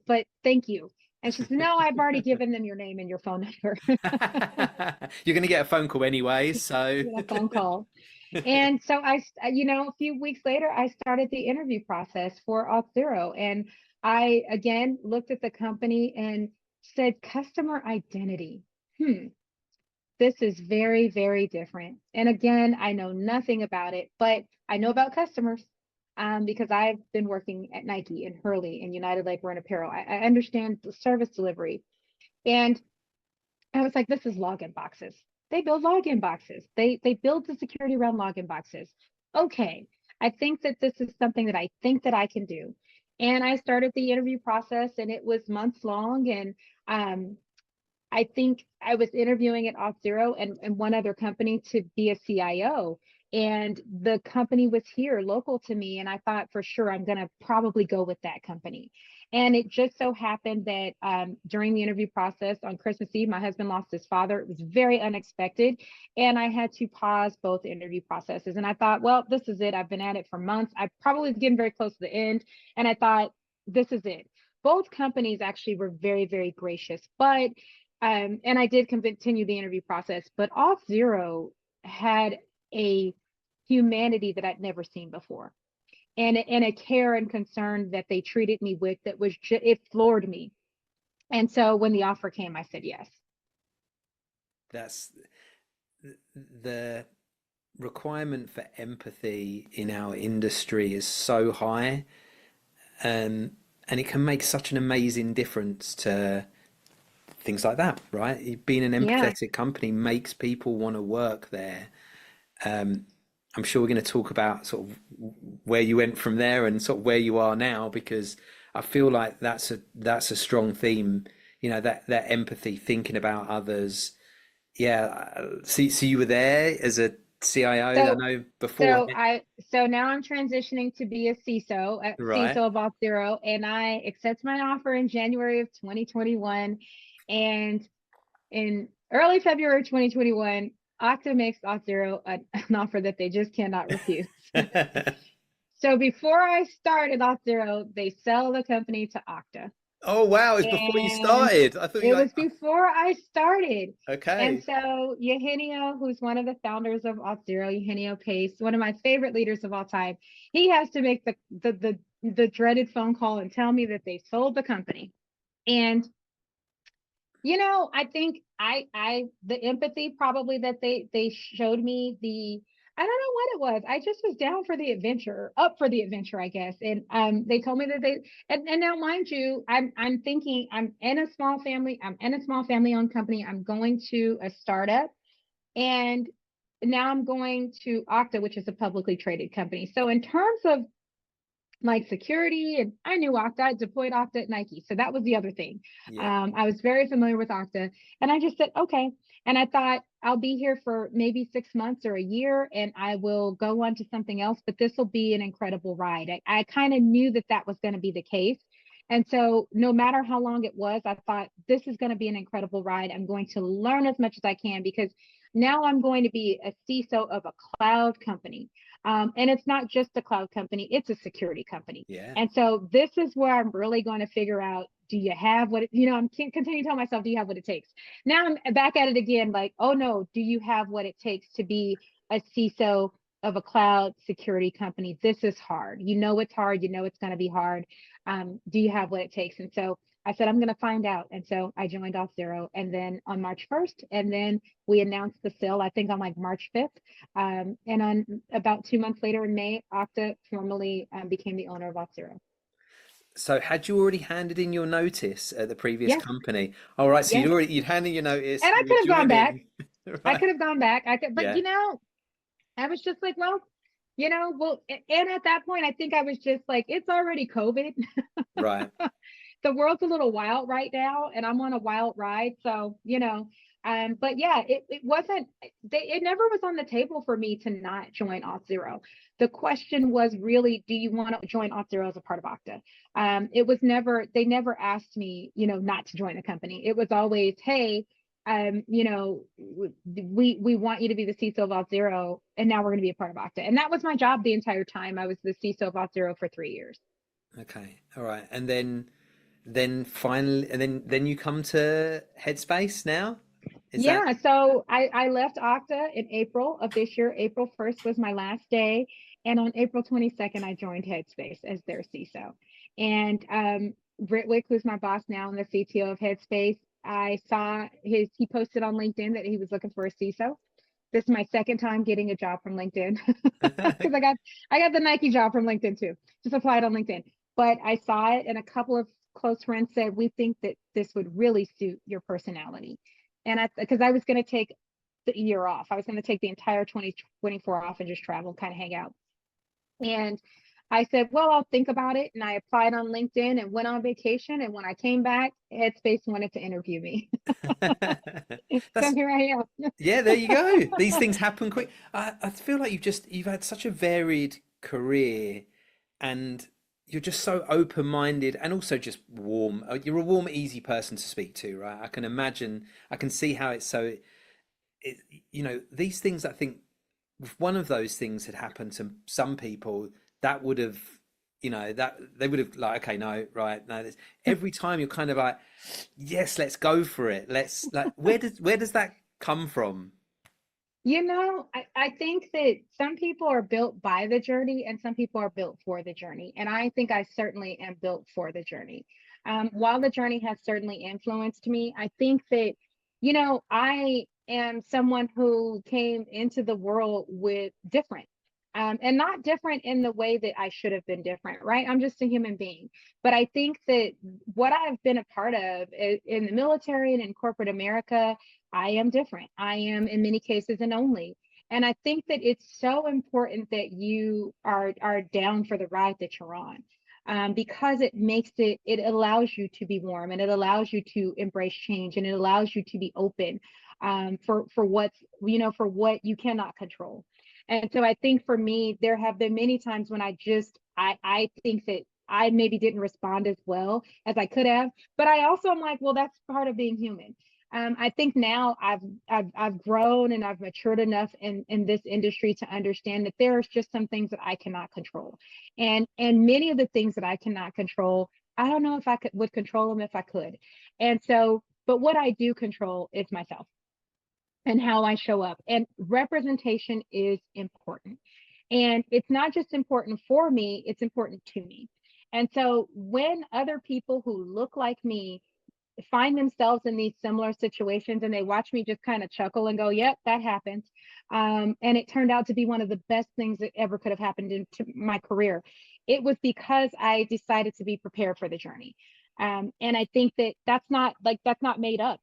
Speaker 2: But thank you. And she said, no, I've already given them your name and your phone number.
Speaker 3: You're going to get a phone call anyway. So
Speaker 2: a phone call. And so a few weeks later, I started the interview process for Auth0. And I, again, looked at the company and said, customer identity. This is very, very different. And again, I know nothing about it, but I know about customers because I've been working at Nike and Hurley and United Lake Run Apparel. I understand the service delivery. And I was like, this is login boxes. They build login boxes. They build the security around login boxes. Okay, I think that this is something that I think that I can do. And I started the interview process, and it was months long. And I think I was interviewing at Auth0 and one other company to be a CIO. And the company was here local to me. And I thought, for sure, I'm going to probably go with that company. And it just so happened that during the interview process on Christmas Eve, my husband lost his father. It was very unexpected. And I had to pause both interview processes. And I thought, well, this is it. I've been at it for months. I probably was getting very close to the end. And I thought, this is it. Both companies actually were very, very gracious. But, and I did continue the interview process. But Auth0 had a humanity that I'd never seen before. And a care and concern that they treated me with that was it floored me. And so when the offer came, I said yes.
Speaker 3: That's the requirement for empathy in our industry is so high, and it can make such an amazing difference to things like that, right? Being an empathetic company makes people want to work there. I'm sure we're going to talk about sort of where you went from there and sort of where you are now, because I feel like that's a strong theme, that empathy, thinking about others. Yeah. So you were there as a CIO, I know before.
Speaker 2: So now I'm transitioning to be a CISO,
Speaker 3: Right.
Speaker 2: CISO of Auth0, and I accept my offer in January of 2021. And in early February 2021, Okta makes Auth0 an offer that they just cannot refuse. So before I started Auth0, they sell the company to Okta.
Speaker 3: Oh, wow. It's before you started. I thought
Speaker 2: it was before I started.
Speaker 3: Okay.
Speaker 2: And so Eugenio, who's one of the founders of Auth0, Eugenio Pace, one of my favorite leaders of all time, he has to make the dreaded phone call and tell me that they sold the company. And I think the empathy probably that they showed me, I don't know what it was. I just was down for the adventure, up for the adventure, I guess. And they told me that and now mind you, I'm thinking I'm in a small family, owned company. I'm going to a startup, and now I'm going to Okta, which is a publicly traded company. So in terms of like security, and I knew Okta, I deployed Okta at Nike. So that was the other thing.
Speaker 3: Yeah.
Speaker 2: I was very familiar with Okta, and I just said, okay. And I thought I'll be here for maybe 6 months or a year, and I will go on to something else, but this will be an incredible ride. I kind of knew that that was going to be the case. And so no matter how long it was, I thought this is going to be an incredible ride. I'm going to learn as much as I can, because now I'm going to be a CISO of a cloud company. And it's not just a cloud company, it's a security company.
Speaker 3: Yeah.
Speaker 2: And so this is where I'm really going to figure out, do you have what, I'm continuing to tell myself, do you have what it takes? Now I'm back at it again, like, oh no, do you have what it takes to be a CISO of a cloud security company? This is hard. You know it's hard. You know it's going to be hard. Do you have what it takes? And so I said, I'm going to find out. And so I joined Auth0, and then on March 1st, and then we announced the sale, I think on like March 5th. And on about 2 months later in May, Okta formally became the owner of Auth0.
Speaker 3: So had you already handed in your notice at the previous
Speaker 2: Yes,
Speaker 3: company? All right. So
Speaker 2: yes.
Speaker 3: you'd handed your notice,
Speaker 2: And I
Speaker 3: you
Speaker 2: could have
Speaker 3: were
Speaker 2: gone back.
Speaker 3: joining.
Speaker 2: I
Speaker 3: Right.
Speaker 2: could have gone back. But
Speaker 3: Yeah.
Speaker 2: I was just like, well, and at that point, I think I was just like, it's already COVID.
Speaker 3: Right.
Speaker 2: The world's a little wild right now, and I'm on a wild ride. So, but yeah, it wasn't, it never was on the table for me to not join Auth0. The question was really, do you want to join Auth0 as a part of Okta? It was never, they never asked me, not to join the company. It was always, hey, we want you to be the CISO of Auth0, and now we're going to be a part of Okta. And that was my job the entire time. I was the CISO of Auth0 for 3 years.
Speaker 3: Okay. All right. And then finally, and then you come to Headspace now? Is that
Speaker 2: Yeah, so I left Okta in April of this year. April 1st was my last day. And on April 22nd, I joined Headspace as their CISO. And Ritwick, who's my boss now and the CTO of Headspace, I saw he posted on LinkedIn that he was looking for a CISO. This is my second time getting a job from LinkedIn, because I got the Nike job from LinkedIn too. Just applied on LinkedIn. But I saw it, and a couple of close friends said, we think that this would really suit your personality. And because I was going to take the year off, I was going to take the entire 2024 off and just travel, kind of hang out. And I said, well, I'll think about it. And I applied on LinkedIn and went on vacation. And when I came back, Headspace wanted to interview me. So here I am.
Speaker 3: Yeah, there you go. These things happen quick. I feel like you've had such a varied career, and you're just so open-minded and also just warm. You're a warm, easy person to speak to, right? I can imagine, I can see how it's so, these things, I think if one of those things had happened to some people, that would have, that they would have like, okay, no, right, no. Every time you're kind of like, yes, let's go for it. Let's like, where does that come from?
Speaker 2: I think that some people are built by the journey and some people are built for the journey. And I think I certainly am built for the journey. While the journey has certainly influenced me, I think that, I am someone who came into the world with different. And not different in the way that I should have been different, right? I'm just a human being. But I think that what I've been a part of in the military and in corporate America, I am different. I am in many cases an only. And I think that it's so important that you are down for the ride that you're on. Because it allows you to be warm, and it allows you to embrace change, and it allows you to be open for for what you cannot control. And so I think for me, there have been many times when I think that I maybe didn't respond as well as I could have, but I also am like, well, that's part of being human. I think now I've grown and I've matured enough in this industry to understand that there's just some things that I cannot control, and many of the things that I cannot control, I don't know if I would control them if I could. And so, but what I do control is myself and how I show up. And representation is important. And it's not just important for me, it's important to me. And so when other people who look like me find themselves in these similar situations, and they watch me just kind of chuckle and go, yep, that happened. And it turned out to be one of the best things that ever could have happened into my career. It was because I decided to be prepared for the journey. And I think that that's not made up.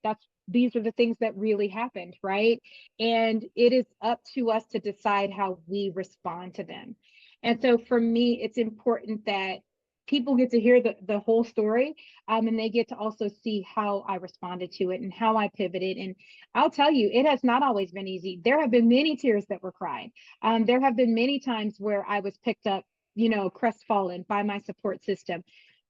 Speaker 2: These are the things that really happened, right? And it is up to us to decide how we respond to them. And so for me, it's important that people get to hear the whole story, and they get to also see how I responded to it and how I pivoted. And I'll tell you, it has not always been easy. There have been many tears that were cried. There have been many times where I was picked up, crestfallen by my support system.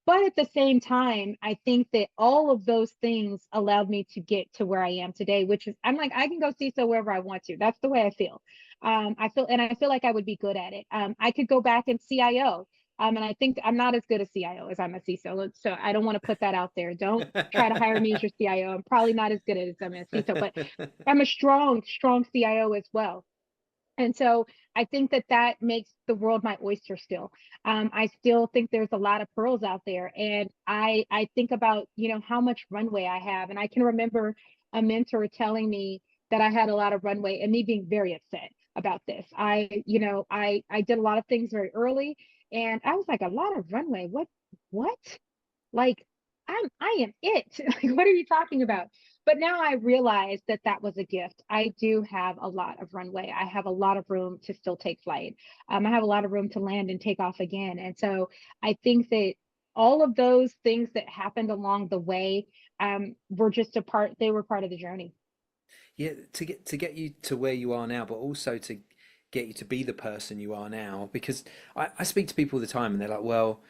Speaker 2: But at the same time, I think that all of those things allowed me to get to where I am today, which is, I'm like, I can go CISO wherever I want to. That's the way I feel. I feel like I would be good at it. I could go back and CIO. And I think I'm not as good a CIO as I'm a CISO. So I don't want to put that out there. Don't try to hire me as your CIO. I'm probably not as good at it as I'm a CISO, but I'm a strong CIO as well. And so I think that makes the world my oyster still. I still think there's a lot of pearls out there. And I think about, how much runway I have. And I can remember a mentor telling me that I had a lot of runway and me being very upset about this. I did a lot of things very early, and I was like, a lot of runway. What? Like, I am it. Like, what are you talking about? But now I realize that was a gift. I do have a lot of runway. I have a lot of room to still take flight. I have a lot of room to land and take off again. And so I think that all of those things that happened along the way they were part of the journey.
Speaker 3: Yeah, to get you to where you are now, but also to get you to be the person you are now. Because I speak to people all the time, and they're like, well,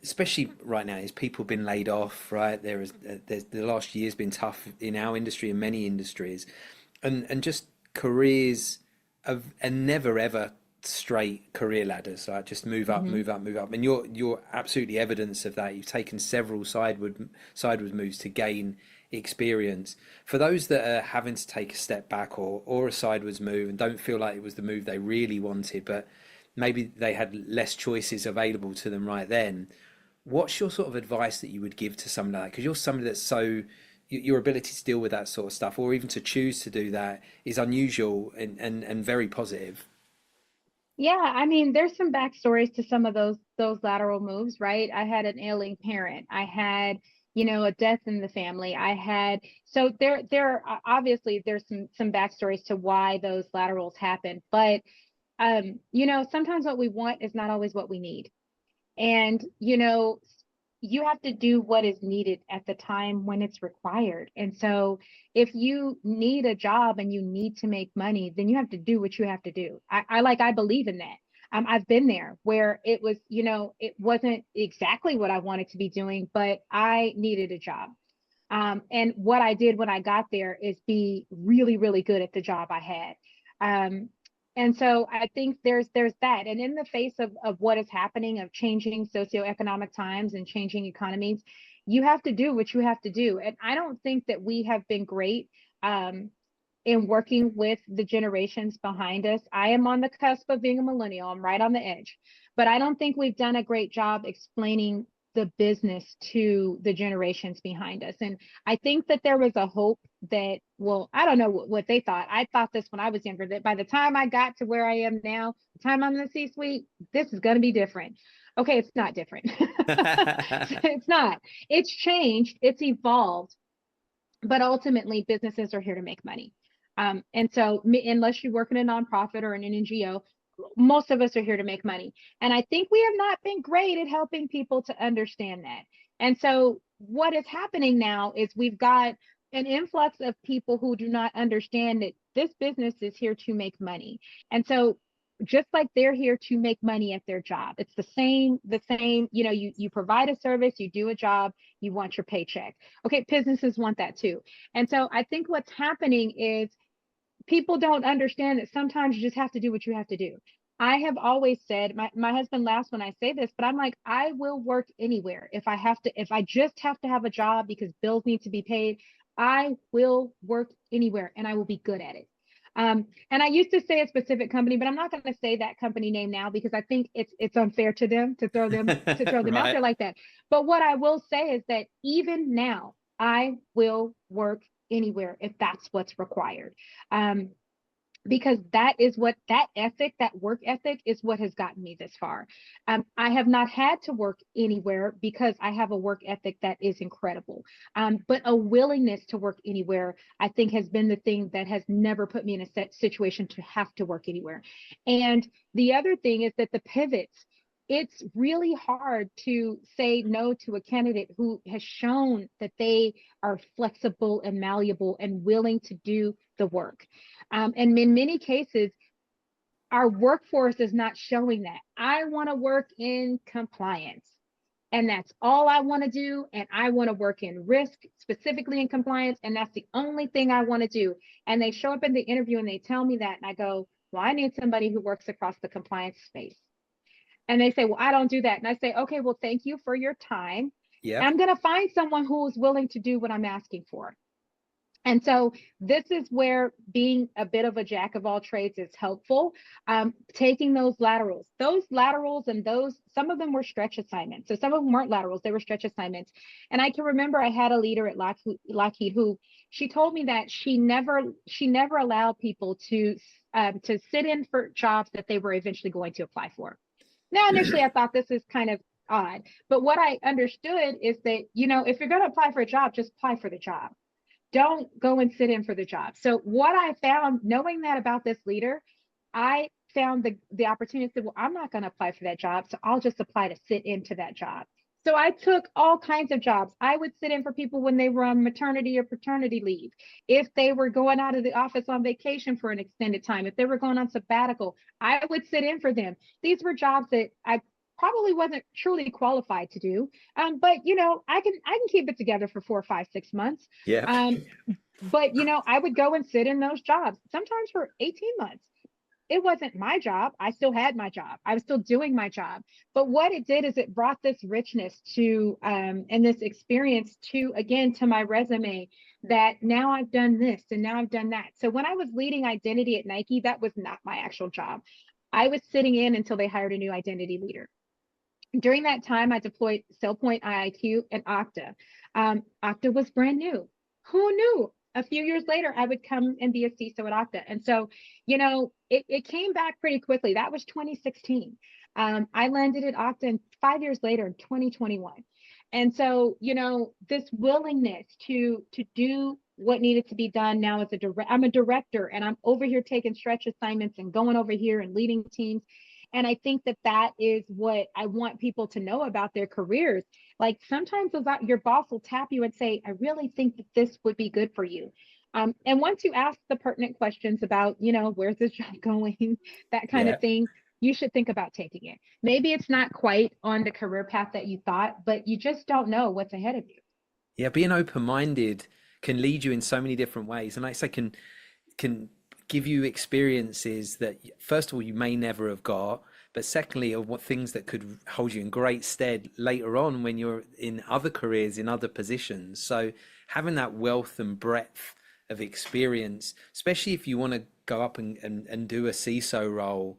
Speaker 3: especially right now, is people been laid off, right? There's the last year's been tough in our industry and many industries, and just careers and never ever straight career ladders, right? Just move up, move up, move up. And you're absolutely evidence of that. You've taken several sideways moves to gain experience. For those that are having to take a step back or a sideways move and don't feel like it was the move they really wanted, but maybe they had less choices available to them right then, what's your sort of advice that you would give to somebody like that? Because you're somebody that's your ability to deal with that sort of stuff, or even to choose to do that, is unusual and very positive.
Speaker 2: Yeah, I mean, there's some backstories to some of those lateral moves, right? I had an ailing parent. I had, a death in the family. So there obviously there's some backstories to why those laterals happen. But sometimes what we want is not always what we need. And, you have to do what is needed at the time when it's required. And so if you need a job and you need to make money, then you have to do what you have to do. I believe in that. I've been there where it was, it wasn't exactly what I wanted to be doing, but I needed a job. And what I did when I got there is be really, really good at the job I had. And so I think there's that. And in the face of what is happening, of changing socioeconomic times and changing economies, you have to do what you have to do. And I don't think that we have been great in working with the generations behind us. I am on the cusp of being a millennial. I'm right on the edge. But I don't think we've done a great job explaining the business to the generations behind us. And I think that there was a hope that, well, I don't know what they thought. I thought this when I was younger, that by the time I got to where I am now, the time I'm in the C-suite, this is going to be different. Okay, it's not different. It's not. It's changed. It's evolved. But ultimately, businesses are here to make money. And so unless you work in a nonprofit or in an NGO, most of us are here to make money. And I think we have not been great at helping people to understand that. And so what is happening now is we've got an influx of people who do not understand that this business is here to make money. And so just like they're here to make money at their job, it's the same, you provide a service, you do a job, you want your paycheck. Okay, businesses want that too. And so I think what's happening is people don't understand that sometimes you just have to do what you have to do. I have always said, my husband laughs when I say this, but I'm like, I will work anywhere. If I just have to have a job because bills need to be paid, I will work anywhere and I will be good at it. And I used to say a specific company, but I'm not going to say that company name now because I think it's unfair to them to throw them right out there like that. But what I will say is that even now, I will work anywhere if that's what's required. Because that is what that work ethic is what has gotten me this far. I have not had to work anywhere because I have a work ethic that is incredible. But a willingness to work anywhere, I think, has been the thing that has never put me in a situation to have to work anywhere. And the other thing is that the pivots, it's really hard to say no to a candidate who has shown that they are flexible and malleable and willing to do the work. And in many cases, our workforce is not showing that. I want to work in compliance, and that's all I want to do. And I want to work in risk, specifically in compliance, and that's the only thing I want to do. And they show up in the interview and they tell me that, and I go, well, I need somebody who works across the compliance space. And they say, well, I don't do that. And I say, okay, well, thank you for your time.
Speaker 3: Yeah.
Speaker 2: I'm going to find someone who is willing to do what I'm asking for. And so this is where being a bit of a jack of all trades is helpful. Taking those laterals, and some of them were stretch assignments. So some of them weren't laterals, they were stretch assignments. And I can remember I had a leader at Lockheed who, she told me that she never allowed people to sit in for jobs that they were eventually going to apply for. Now, initially I thought this is kind of odd, but what I understood is that, if you're going to apply for a job, just apply for the job. Don't go and sit in for the job. So what I found, knowing that about this leader, I found the opportunity to say, well, I'm not going to apply for that job, so I'll just apply to sit into that job. So I took all kinds of jobs. I would sit in for people when they were on maternity or paternity leave. If they were going out of the office on vacation for an extended time, if they were going on sabbatical, I would sit in for them. These were jobs that I probably wasn't truly qualified to do. But I can keep it together for 4, 5, 6 months.
Speaker 3: Yeah.
Speaker 2: But I would go and sit in those jobs, sometimes for 18 months. It wasn't my job. I still had my job. I was still doing my job. But what it did is it brought this richness to and this experience to my resume, that now I've done this and now I've done that. So when I was leading identity at Nike, that was not my actual job. I was sitting in until they hired a new identity leader. During that time, I deployed SailPoint IIQ and Okta. Okta was brand new. Who knew? A few years later, I would come and be a CISO at Okta. And so, it came back pretty quickly. That was 2016. I landed at Okta, and 5 years later in 2021. And so, this willingness to do what needed to be done now as I'm a director, and I'm over here taking stretch assignments and going over here and leading teams. And I think that is what I want people to know about their careers. Like, sometimes your boss will tap you and say, I really think that this would be good for you. And once you ask the pertinent questions about, where's this job going, that kind of thing, you should think about taking it. Maybe it's not quite on the career path that you thought, but you just don't know what's ahead of you.
Speaker 3: Yeah, being open-minded can lead you in so many different ways. And like I say, can give you experiences that, first of all, you may never have got, but secondly, are what things that could hold you in great stead later on when you're in other careers, in other positions. So having that wealth and breadth of experience, especially if you want to go up and do a CISO role,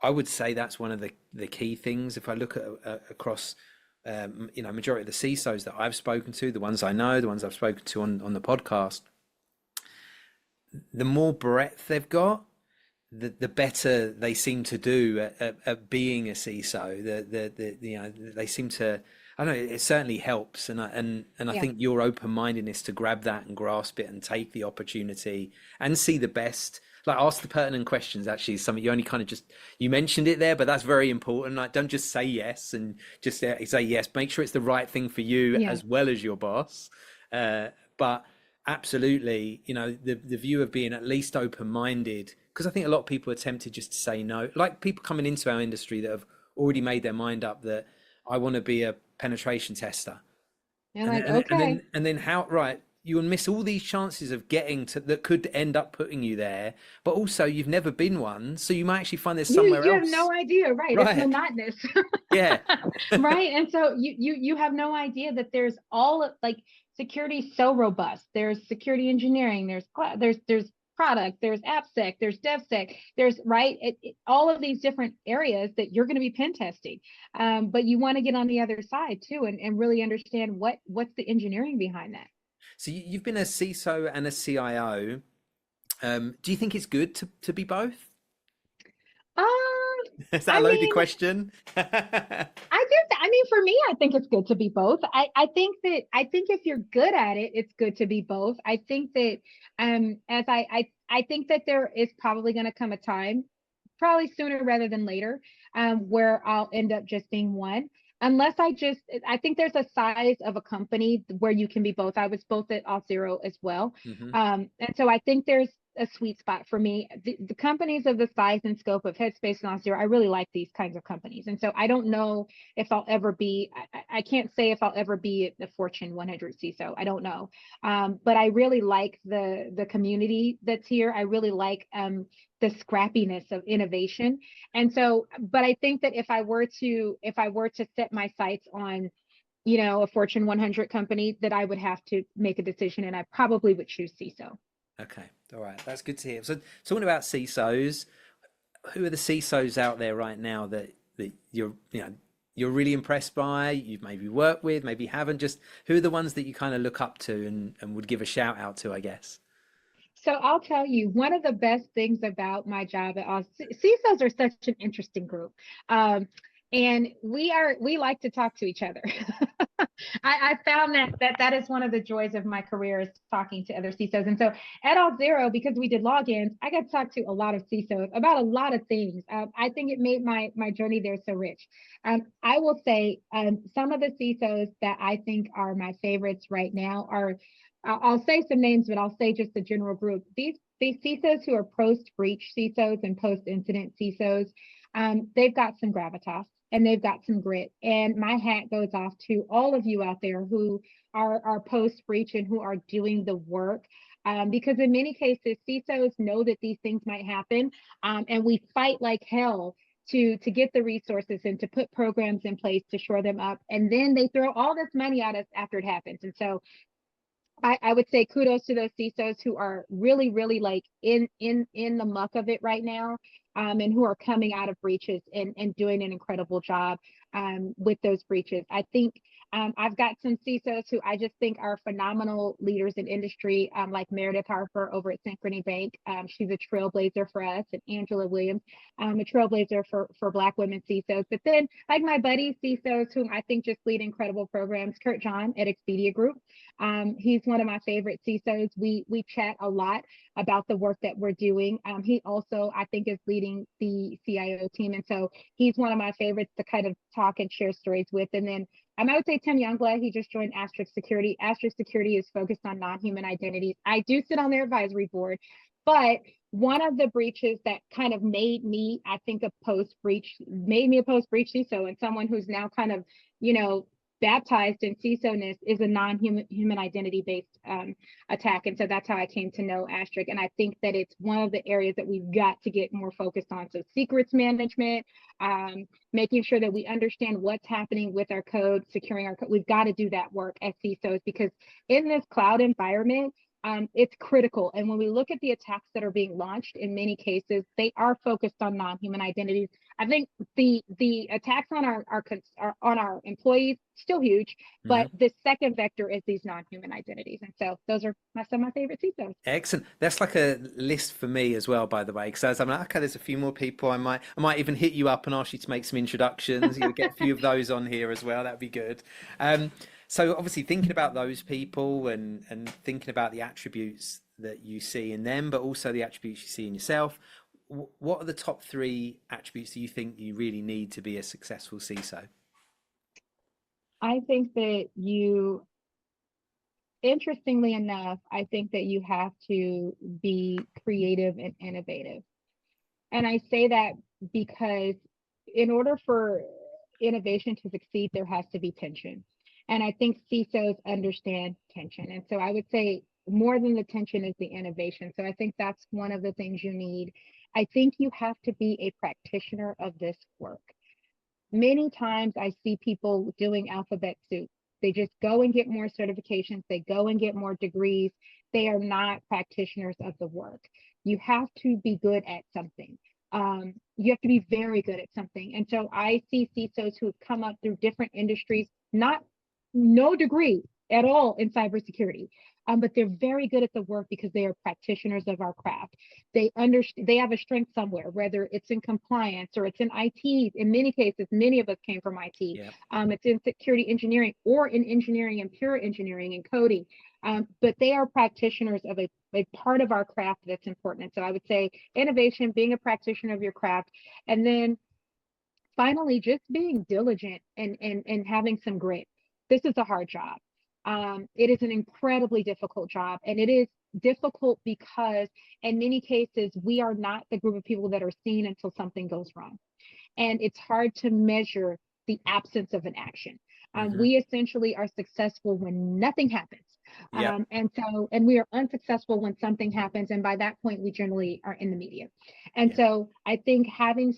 Speaker 3: I would say that's one of the key things. If I look at across majority of the CISOs that I've spoken to, the ones I know, the ones I've spoken to on the podcast, the more breadth they've got, the better they seem to do at being a CISO. They seem to, I don't know, it certainly helps. And I think your open-mindedness to grab that and grasp it and take the opportunity and see the best, like ask the pertinent questions, actually is something you only kind of you mentioned it there, but that's very important. Like, don't just say yes and just say yes, make sure it's the right thing for you as well as your boss. But absolutely, the view of being at least open-minded, because I think a lot of people are tempted just to say no, like people coming into our industry that have already made their mind up that I want to be a penetration tester. And then how, right, you'll miss all these chances of getting to that could end up putting you there, but also you've never been one, so you might actually find there's somewhere else. You
Speaker 2: have no idea, right? It's monotonous.
Speaker 3: Yeah.
Speaker 2: Right. And so you have no idea that there's security is so robust. There's security engineering, there's product, there's AppSec, there's DevSec, there's all of these different areas that you're going to be pen testing. But you want to get on the other side too, and really understand what's the engineering behind that.
Speaker 3: So you've been a CISO and a CIO. Do you think it's good to be both?
Speaker 2: Um,
Speaker 3: Is that a
Speaker 2: I
Speaker 3: loaded
Speaker 2: mean,
Speaker 3: question?
Speaker 2: I mean, for me, I think it's good to be both. I think if you're good at it, it's good to be both. I think that, as I think that there is probably going to come a time, probably sooner rather than later, where I'll end up just being one. I think there's a size of a company where you can be both. I was both at Auth0 as well.
Speaker 3: Hmm.
Speaker 2: And so I think there's a sweet spot for me. The companies of the size and scope of Headspace and Auth0, I really like these kinds of companies. And so I don't know if I'll ever be, I can't say if I'll ever be the Fortune 100 CISO. I don't know. But I really like the community that's here. I really like the scrappiness of innovation. And so, but I think that if I were to set my sights on, a Fortune 100 company, that I would have to make a decision, and I probably would choose CISO.
Speaker 3: Okay, all right, that's good to hear. So talking about CISOs, who are the CISOs out there right now that you're really impressed by, you've maybe worked with, maybe haven't? Just who are the ones that you kind of look up to and would give a shout out to, I guess?
Speaker 2: So I'll tell you, one of the best things about my job at CISOs are such an interesting group. And we like to talk to each other. I found that is one of the joys of my career, is talking to other CISOs. And so at Auth0, because we did logins, I got to talk to a lot of CISOs about a lot of things. I think it made my journey there so rich. I will say some of the CISOs that I think are my favorites right now are, I'll say some names, but I'll say just the general group. These CISOs who are post-breach CISOs and post-incident CISOs, they've got some gravitas and they've got some grit. And my hat goes off to all of you out there who are post-breach and who are doing the work. Because in many cases, CISOs know that these things might happen, and we fight like hell to get the resources and to put programs in place to shore them up. And then they throw all this money at us after it happens. And so I would say kudos to those CISOs who are really, really like in the muck of it right now, and who are coming out of breaches and doing an incredible job with those breaches. I think I've got some CISOs who I just think are phenomenal leaders in industry, like Meredith Harper over at Synchrony Bank. She's a trailblazer for us, and Angela Williams, a trailblazer for Black women CISOs. But then, like my buddies CISOs, whom I think just lead incredible programs, Kurt John at Expedia Group. He's one of my favorite CISOs. We chat a lot about the work that we're doing. He also, I think, is leading the CIO team. And so he's one of my favorites to kind of talk and share stories with. And then I would say Tim Youngblood, he just joined Asterisk Security. Asterisk Security is focused on non-human identities. I do sit on their advisory board, but one of the breaches that kind of made me, I think, a post-breach CISO, and someone who's now kind of, baptized in CISO-ness, is a non-human identity-based attack. And so that's how I came to know Asterisk. And I think that it's one of the areas that we've got to get more focused on. So secrets management, making sure that we understand what's happening with our code, securing our code. We've got to do that work as CISOs, because in this cloud environment, it's critical. And when we look at the attacks that are being launched, in many cases, they are focused on non-human identities. I think the attacks on our employees, still huge, but the second vector is these non-human identities. And so those are some of my favorite CISOs.
Speaker 3: Excellent. That's like a list for me as well, by the way, because I'm like, okay, there's a few more people. I might even hit you up and ask you to make some introductions. You'll get a few of those on here as well. That'd be good. So obviously thinking about those people and thinking about the attributes that you see in them, but also the attributes you see in yourself, what are the top 3 attributes that you think you really need to be a successful CISO?
Speaker 2: I think that interestingly enough, I think that you have to be creative and innovative. And I say that because in order for innovation to succeed, there has to be tension. And I think CISOs understand tension. And so I would say more than the tension is the innovation. So I think that's one of the things you need. I think you have to be a practitioner of this work. Many times I see people doing alphabet soup. They just go and get more certifications. They go and get more degrees. They are not practitioners of the work. You have to be good at something. You have to be very good at something. And so I see CISOs who have come up through different industries, no degree, at all in cybersecurity. But they're very good at the work because they are practitioners of our craft. They understand, they have a strength somewhere, whether it's in compliance or it's in IT. In many cases, many of us came from IT.
Speaker 3: Yeah.
Speaker 2: It's in security engineering or in engineering and pure engineering and coding. But they are practitioners of a part of our craft that's important. And so I would say innovation, being a practitioner of your craft, and then finally, just being diligent and having some grit. This is a hard job. It is an incredibly difficult job, and it is difficult because in many cases, we are not the group of people that are seen until something goes wrong. And it's hard to measure the absence of an action. We essentially are successful when nothing happens.
Speaker 3: Yeah.
Speaker 2: And we are unsuccessful when something happens. And by that point, we generally are in the media. And so I think having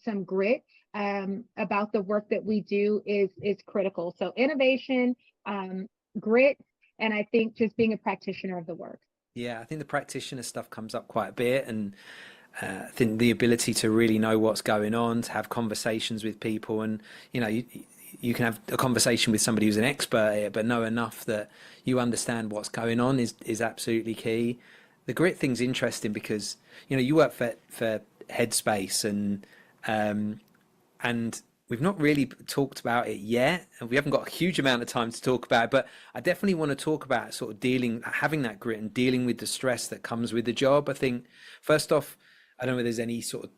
Speaker 2: some grit about the work that we do is critical. So innovation, grit, and I think just being a practitioner of the work.
Speaker 3: Yeah, I think the practitioner stuff comes up quite a bit, and I think the ability to really know what's going on, to have conversations with people, and you can have a conversation with somebody who's an expert at it, but know enough that you understand what's going on is absolutely key. The grit thing's interesting because you work for Headspace, and we've not really talked about it yet, and we haven't got a huge amount of time to talk about it, but I definitely want to talk about sort of having that grit and dealing with the stress that comes with the job. I think first off, I don't know if there's any sort of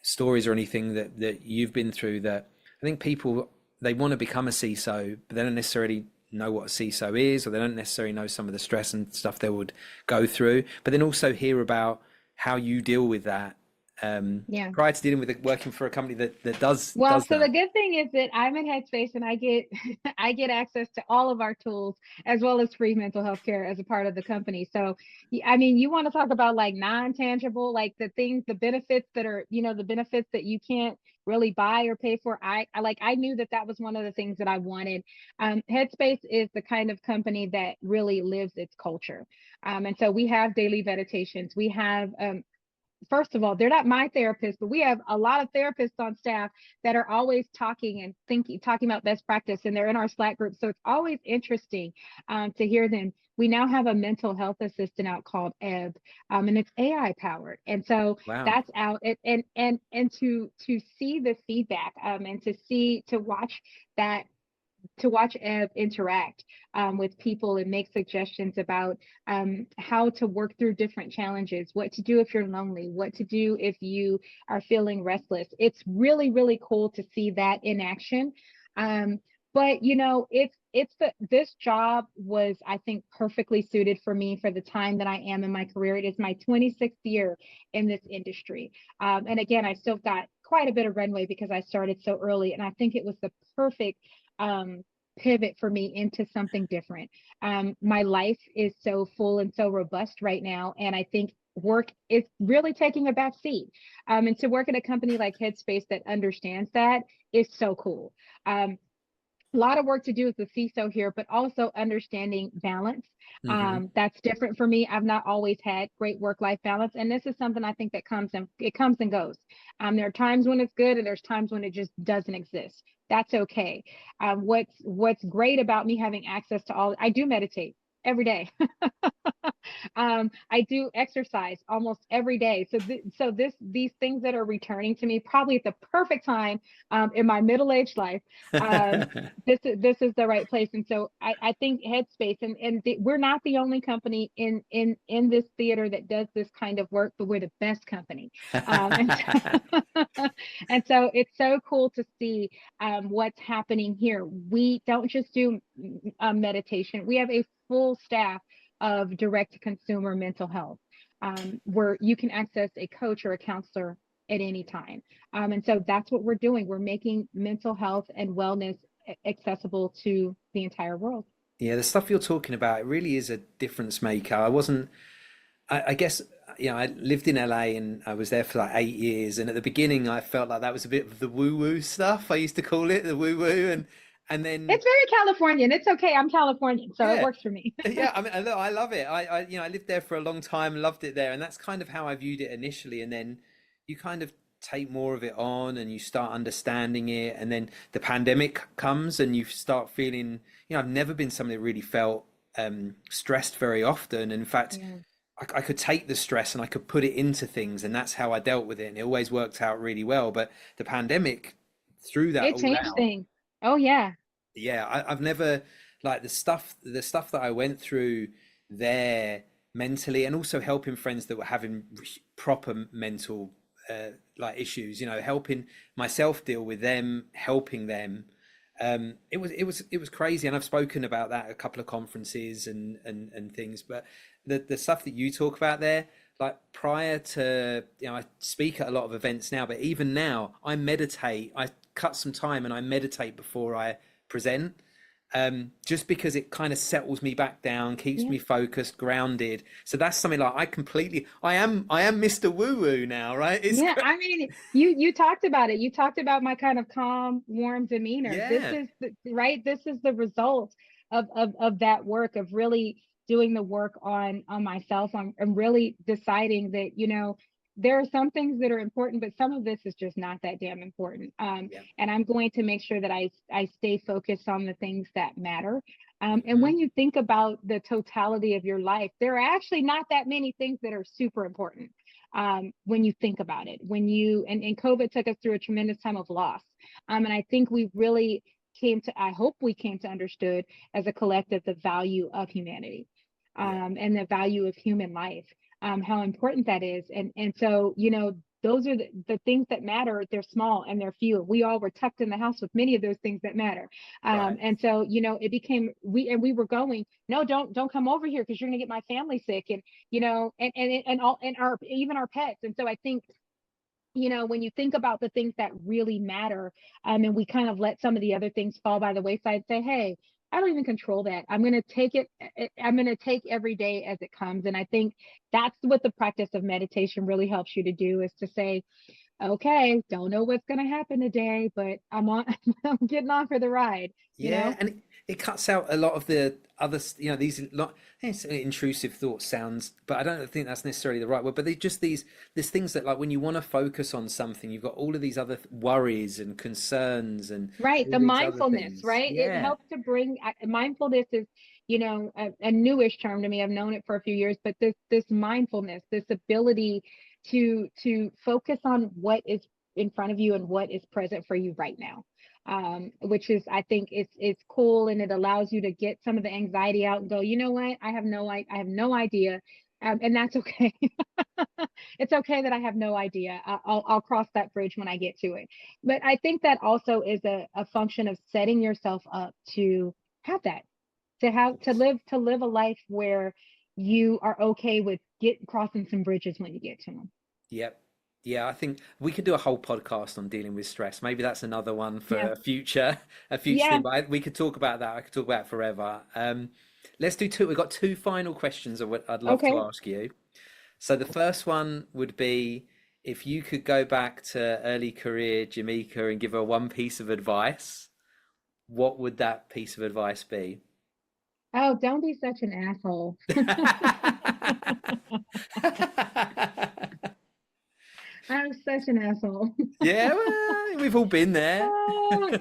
Speaker 3: stories or anything that you've been through that I think people, they want to become a CISO, but they don't necessarily know what a CISO is, or they don't necessarily know some of the stress and stuff they would go through, but then also hear about how you deal with that prior to dealing with working for a company that does
Speaker 2: well. So
Speaker 3: that.
Speaker 2: the good thing is that I'm in Headspace and I get access to all of our tools as well as free mental health care as a part of the company. So I mean, you want to talk about like non-tangible, like the things, the benefits that are, the benefits that you can't really buy or pay for. I knew that was one of the things that I wanted. Headspace is the kind of company that really lives its culture. And so we have daily meditations. We have first of all, they're not my therapists, but we have a lot of therapists on staff that are always talking about best practice, and they're in our Slack group. So it's always interesting to hear them. We now have a mental health assistant out called Ebb, and it's AI powered. And so that's out, and to see the feedback, and to watch Ebb interact with people and make suggestions about how to work through different challenges, what to do if you're lonely, what to do if you are feeling restless. It's really, really cool to see that in action. But this job was, I think, perfectly suited for me for the time that I am in my career. It is my 26th year in this industry. And again, I still got quite a bit of runway because I started so early, and I think it was the perfect pivot for me into something different. My life is so full and so robust right now, and I think work is really taking a back seat. And to work at a company like Headspace that understands that is so cool. A lot of work to do as the CISO here, but also understanding balance. That's different for me. I've not always had great work-life balance, and this is something I think that comes and goes. There are times when it's good, and there's times when it just doesn't exist. That's okay. What's great about me having access to I do meditate every day. I do exercise almost every day. So these things that are returning to me probably at the perfect time in my middle-aged life. This is the right place. And so I think Headspace, and we're not the only company in this theater that does this kind of work, but we're the best company. And so it's so cool to see what's happening here. We don't just do meditation. We have a full staff of direct-to-consumer mental health, where you can access a coach or a counselor at any time. And so that's what we're doing. We're making mental health and wellness accessible to the entire world.
Speaker 3: Yeah, the stuff you're talking about, it really is a difference maker. I guess, I lived in LA and I was there for like 8 years. And at the beginning, I felt like that was a bit of the woo-woo stuff. I used to call it the woo-woo. And then
Speaker 2: it's very Californian. It's okay. I'm Californian, so it works for me.
Speaker 3: Yeah, I mean, I love it. I lived there for a long time, loved it there, and that's kind of how I viewed it initially. And then you kind of take more of it on and you start understanding it, and then the pandemic comes and you start feeling, I've never been somebody that really felt stressed very often. In fact, I could take the stress and I could put it into things, and that's how I dealt with it, and it always worked out really well. But the pandemic threw that
Speaker 2: It
Speaker 3: all
Speaker 2: changed
Speaker 3: out.
Speaker 2: things. Oh yeah.
Speaker 3: Yeah, I've never, like, the stuff that I went through there mentally, and also helping friends that were having proper mental like issues, helping myself deal with them, helping them. It was crazy, and I've spoken about that at a couple of conferences and things. But the stuff that you talk about there, like prior to, I speak at a lot of events now, but even now I meditate. I cut some time and I meditate before I present, just because it kind of settles me back down, keeps me focused, grounded. So that's something like I am Mr. Woo Woo now, right?
Speaker 2: I mean, you talked about it. You talked about my kind of calm, warm demeanor. This is this is the result of that work, of really doing the work on myself. I'm really deciding that, there are some things that are important, but some of this is just not that damn important. And I'm going to make sure that I stay focused on the things that matter. And when you think about the totality of your life, there are actually not that many things that are super important. When you think about it, and COVID took us through a tremendous time of loss. And I think we really I hope we came to understood as a collective the value of humanity, and the value of human life. How important that is. And so, those are the things that matter. They're small and they're few. We all were tucked in the house with many of those things that matter. And so, it became, we were going, no, don't come over here because you're going to get my family sick. And, even our pets. And so I think, when you think about the things that really matter, and we kind of let some of the other things fall by the wayside, say, hey, I don't even control that. I'm going to take it. I'm going to take every day as it comes. And I think that's what the practice of meditation really helps you to do, is to say, okay, don't know what's going to happen today, but I'm getting on for the ride.
Speaker 3: And it cuts out a lot of the other, these intrusive thought sounds, but I don't think that's necessarily the right word. But they just there's things that, like, when you want to focus on something, you've got all of these other worries and concerns and
Speaker 2: the mindfulness, right? It helps to bring mindfulness is, a newish term to me. I've known it for a few years, but this mindfulness, this ability to focus on what is in front of you and what is present for you right now. Which is, I think it's cool, and it allows you to get some of the anxiety out and go, you know what, I have no idea. And that's okay. It's okay that I have no idea. I'll cross that bridge when I get to it. But I think that also is a function of setting yourself up to have that, to live a life where you are okay with crossing some bridges when you get to them.
Speaker 3: Yep. Yeah, I think we could do a whole podcast on dealing with stress. Maybe that's another one for a future thing. But we could talk about that. I could talk about it forever. Let's do two. We've got two final questions I'd love to ask you. So the first one would be, if you could go back to early career Jameeka and give her one piece of advice, what would that piece of advice be?
Speaker 2: Oh, don't be such an asshole. I'm such an asshole.
Speaker 3: Yeah, well, we've all been there.
Speaker 2: Knowing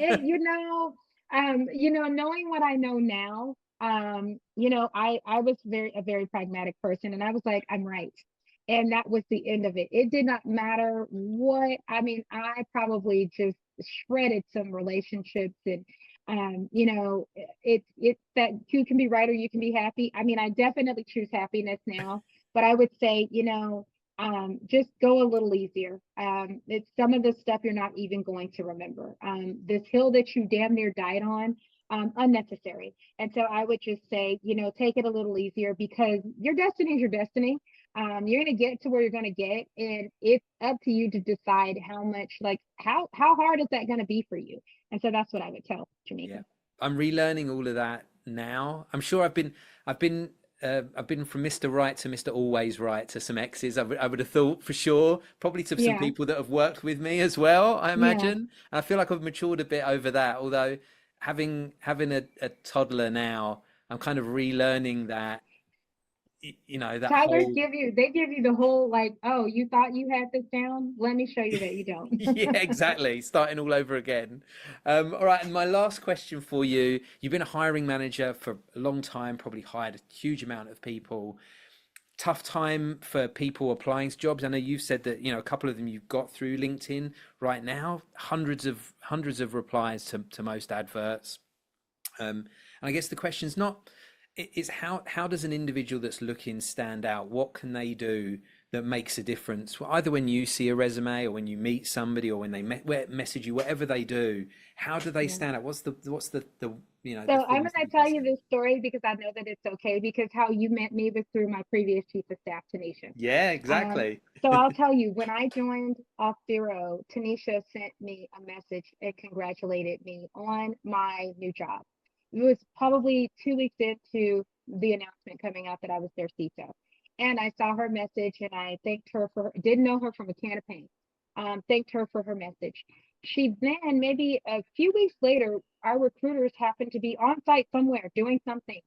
Speaker 2: what I know now, I was a very pragmatic person, and I was like, I'm right. And that was the end of it. It did not matter what, I probably just shredded some relationships, and it's that you can be right or you can be happy. I definitely choose happiness now, but I would say, just go a little easier. It's some of the stuff you're not even going to remember. This hill that you damn near died on, unnecessary. And so I would just say, take it a little easier, because your destiny is your destiny. You're going to get to where you're going to get, and it's up to you to decide how much, how hard is that going to be for you. And so that's what I would tell Jameeka.
Speaker 3: Yeah, I'm relearning all of that now. I'm sure I've been from Mr. Right to Mr. Always Right to some exes. I would have thought, for sure, probably to some people that have worked with me as well, I imagine. And I feel like I've matured a bit over that. Although having a toddler now, I'm kind of relearning that that
Speaker 2: Tyler
Speaker 3: whole.
Speaker 2: they give you the whole like, oh, you thought you had this down? Let me show you that you don't.
Speaker 3: Yeah, exactly. Starting all over again. All right. And my last question for you, you've been a hiring manager for a long time, probably hired a huge amount of people. Tough time for people applying to jobs. I know you've said that, a couple of them you've got through LinkedIn right now, hundreds of replies to most adverts. And I guess the question's not, it's how does an individual that's looking stand out? What can they do that makes a difference? Well, either when you see a resume or when you meet somebody or when they message you, whatever they do, how do they stand out? What's the
Speaker 2: So I'm going to tell you this story because I know that it's okay, because how you met me was through my previous chief of staff, Tanisha.
Speaker 3: Yeah, exactly.
Speaker 2: So I'll tell you, when I joined Auth0, Tanisha sent me a message and congratulated me on my new job. It was probably 2 weeks into the announcement coming out that I was their CISO. And I saw her message and I thanked her didn't know her from a can of paint. Thanked her for her message. She then, maybe a few weeks later, our recruiters happened to be on site somewhere doing something.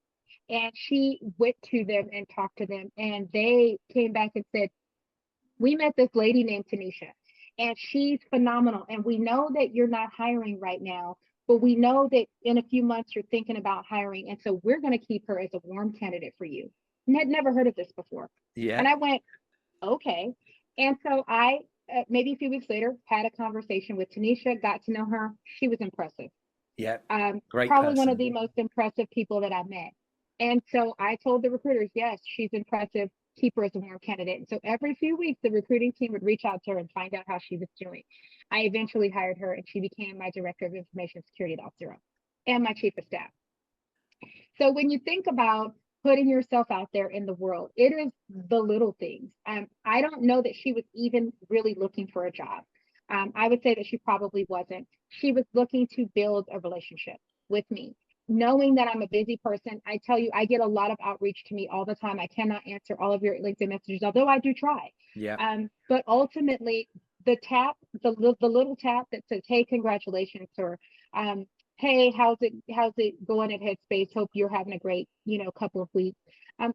Speaker 2: And she went to them and talked to them. And they came back and said, we met this lady named Tanisha, and she's phenomenal. And we know that you're not hiring right now, but we know that in a few months you're thinking about hiring. And so we're going to keep her as a warm candidate for you. Had never heard of this before.
Speaker 3: Yeah.
Speaker 2: And I went, okay. And so I, maybe a few weeks later, had a conversation with Tanisha, got to know her. She was impressive.
Speaker 3: Yeah.
Speaker 2: Great probably person. One of the most impressive people that I met. And so I told the recruiters, yes, she's impressive. Keep her as a warm candidate. And so every few weeks, the recruiting team would reach out to her and find out how she was doing. I eventually hired her, and she became my director of information security at Auth0 and my chief of staff. So when you think about putting yourself out there in the world, it is the little things. I don't know that she was even really looking for a job. I would say that she probably wasn't. She was looking to build a relationship with me. Knowing that I'm a busy person, I tell you, I get a lot of outreach to me all the time. I cannot answer all of your LinkedIn messages, although I do try.
Speaker 3: Yeah.
Speaker 2: But ultimately, the little tap that says, "Hey, congratulations," or "Hey, how's it going at Headspace? Hope you're having a great, couple of weeks."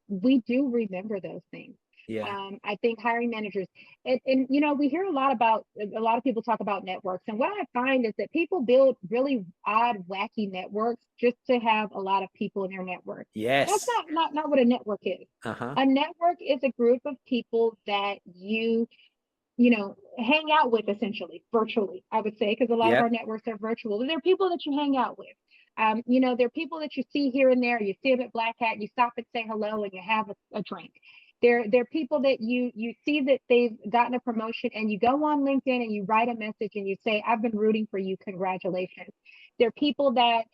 Speaker 2: We do remember those things.
Speaker 3: Yeah.
Speaker 2: I think hiring managers, and we hear a lot of people talk about networks. And what I find is that people build really odd, wacky networks just to have a lot of people in their network.
Speaker 3: Yes.
Speaker 2: That's not what a network is.
Speaker 3: Uh-huh.
Speaker 2: A network is a group of people that you hang out with, essentially, virtually, I would say, because a lot of our networks are virtual. And they're people that you hang out with. They're people that you see here and there. You see them at Black Hat, you stop and say hello, and you have a drink. They're people that you see that they've gotten a promotion, and you go on LinkedIn and you write a message and you say, "I've been rooting for you, congratulations." They're people that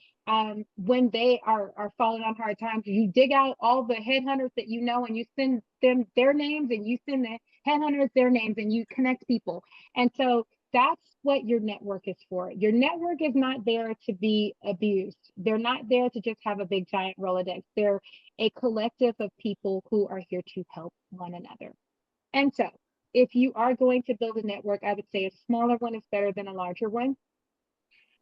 Speaker 2: when they are falling on hard times, you dig out all the headhunters that and you send them their names, and you send the headhunters their names, and you connect people. And so that's what your network is for. Your network is not there to be abused. They're not there to just have a big giant Rolodex. They're a collective of people who are here to help one another. And so if you are going to build a network, I would say a smaller one is better than a larger one.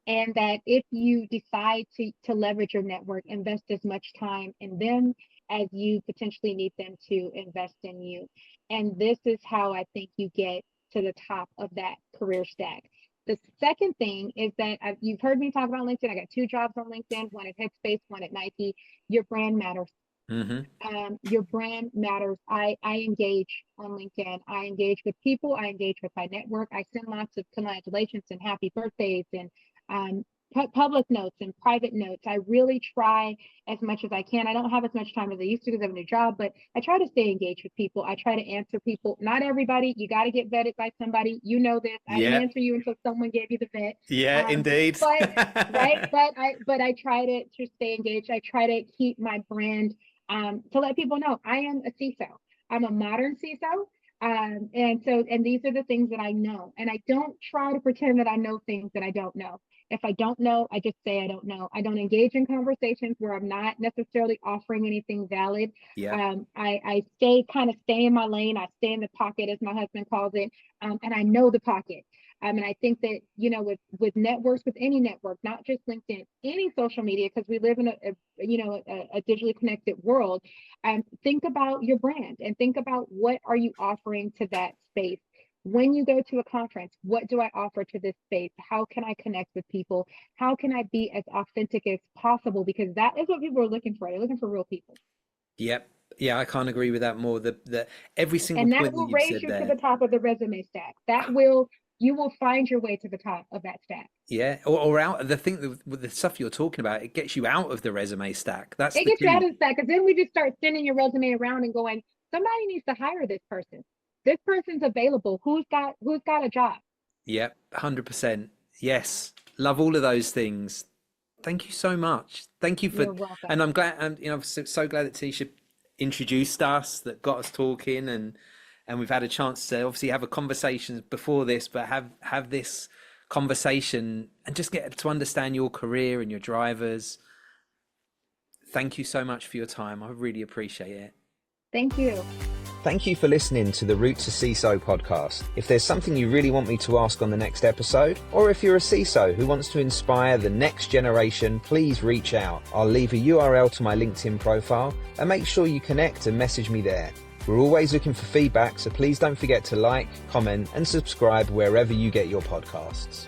Speaker 2: And that if you decide to leverage your network, invest as much time in them as you potentially need them to invest in you. And this is how I think you get to the top of that career stack. The second thing is that you've heard me talk about LinkedIn. I got 2 jobs on LinkedIn, one at Headspace, one at Nike. Your brand matters.
Speaker 3: Mm-hmm.
Speaker 2: Your brand matters. I engage on LinkedIn. I engage with people. I engage with my network. I send lots of congratulations and happy birthdays and public notes and private notes. I really try as much as I can. I don't have as much time as I used to because I have a new job, but I try to stay engaged with people. I try to answer people. Not everybody. You got to get vetted by somebody. You know this. I didn't answer you until someone gave you the vet.
Speaker 3: Yeah, indeed.
Speaker 2: But I try to stay engaged. I try to keep my brand to let people know I am a CISO. I'm a modern CISO. And these are the things that I know. And I don't try to pretend that I know things that I don't know. If I don't know, I just say I don't know. I don't engage in conversations where I'm not necessarily offering anything valid.
Speaker 3: Yeah.
Speaker 2: I stay in my lane. I stay in the pocket, as my husband calls it. And I know the pocket. And I think that, you know, with networks, with any network, not just LinkedIn, any social media, because we live in a digitally connected world, think about your brand and think about what are you offering to that space. When you go to a conference, what do I offer to this space? How can I connect with people? How can I be as authentic as possible? Because that is what people are looking for. They're looking for real people.
Speaker 3: Yep. Yeah, I can't agree with that more. The every single
Speaker 2: And
Speaker 3: point
Speaker 2: that
Speaker 3: that
Speaker 2: will
Speaker 3: you've
Speaker 2: raise
Speaker 3: said
Speaker 2: you
Speaker 3: there.
Speaker 2: to the top of the resume stack. You will find your way to the top of that stack.
Speaker 3: Yeah, or out the thing with the stuff you're talking about, it gets you out of the resume stack. That's
Speaker 2: It
Speaker 3: the
Speaker 2: gets you out
Speaker 3: key.
Speaker 2: of the stack, because then we just start sending your resume around and going, somebody needs to hire this person. This person's available. Who's got a job?
Speaker 3: Yep, 100%. Yes, love all of those things. Thank you so much. Thank you for,
Speaker 2: You're welcome.
Speaker 3: and I'm glad, and I'm so glad that Tisha introduced us, that got us talking, and we've had a chance to obviously have a conversation before this, but have this conversation and just get to understand your career and your drivers. Thank you so much for your time. I really appreciate it.
Speaker 2: Thank you.
Speaker 1: Thank you for listening to the Route to CISO podcast. If there's something you really want me to ask on the next episode, or if you're a CISO who wants to inspire the next generation, please reach out. I'll leave a URL to my LinkedIn profile and make sure you connect and message me there. We're always looking for feedback, so please don't forget to like, comment, and subscribe wherever you get your podcasts.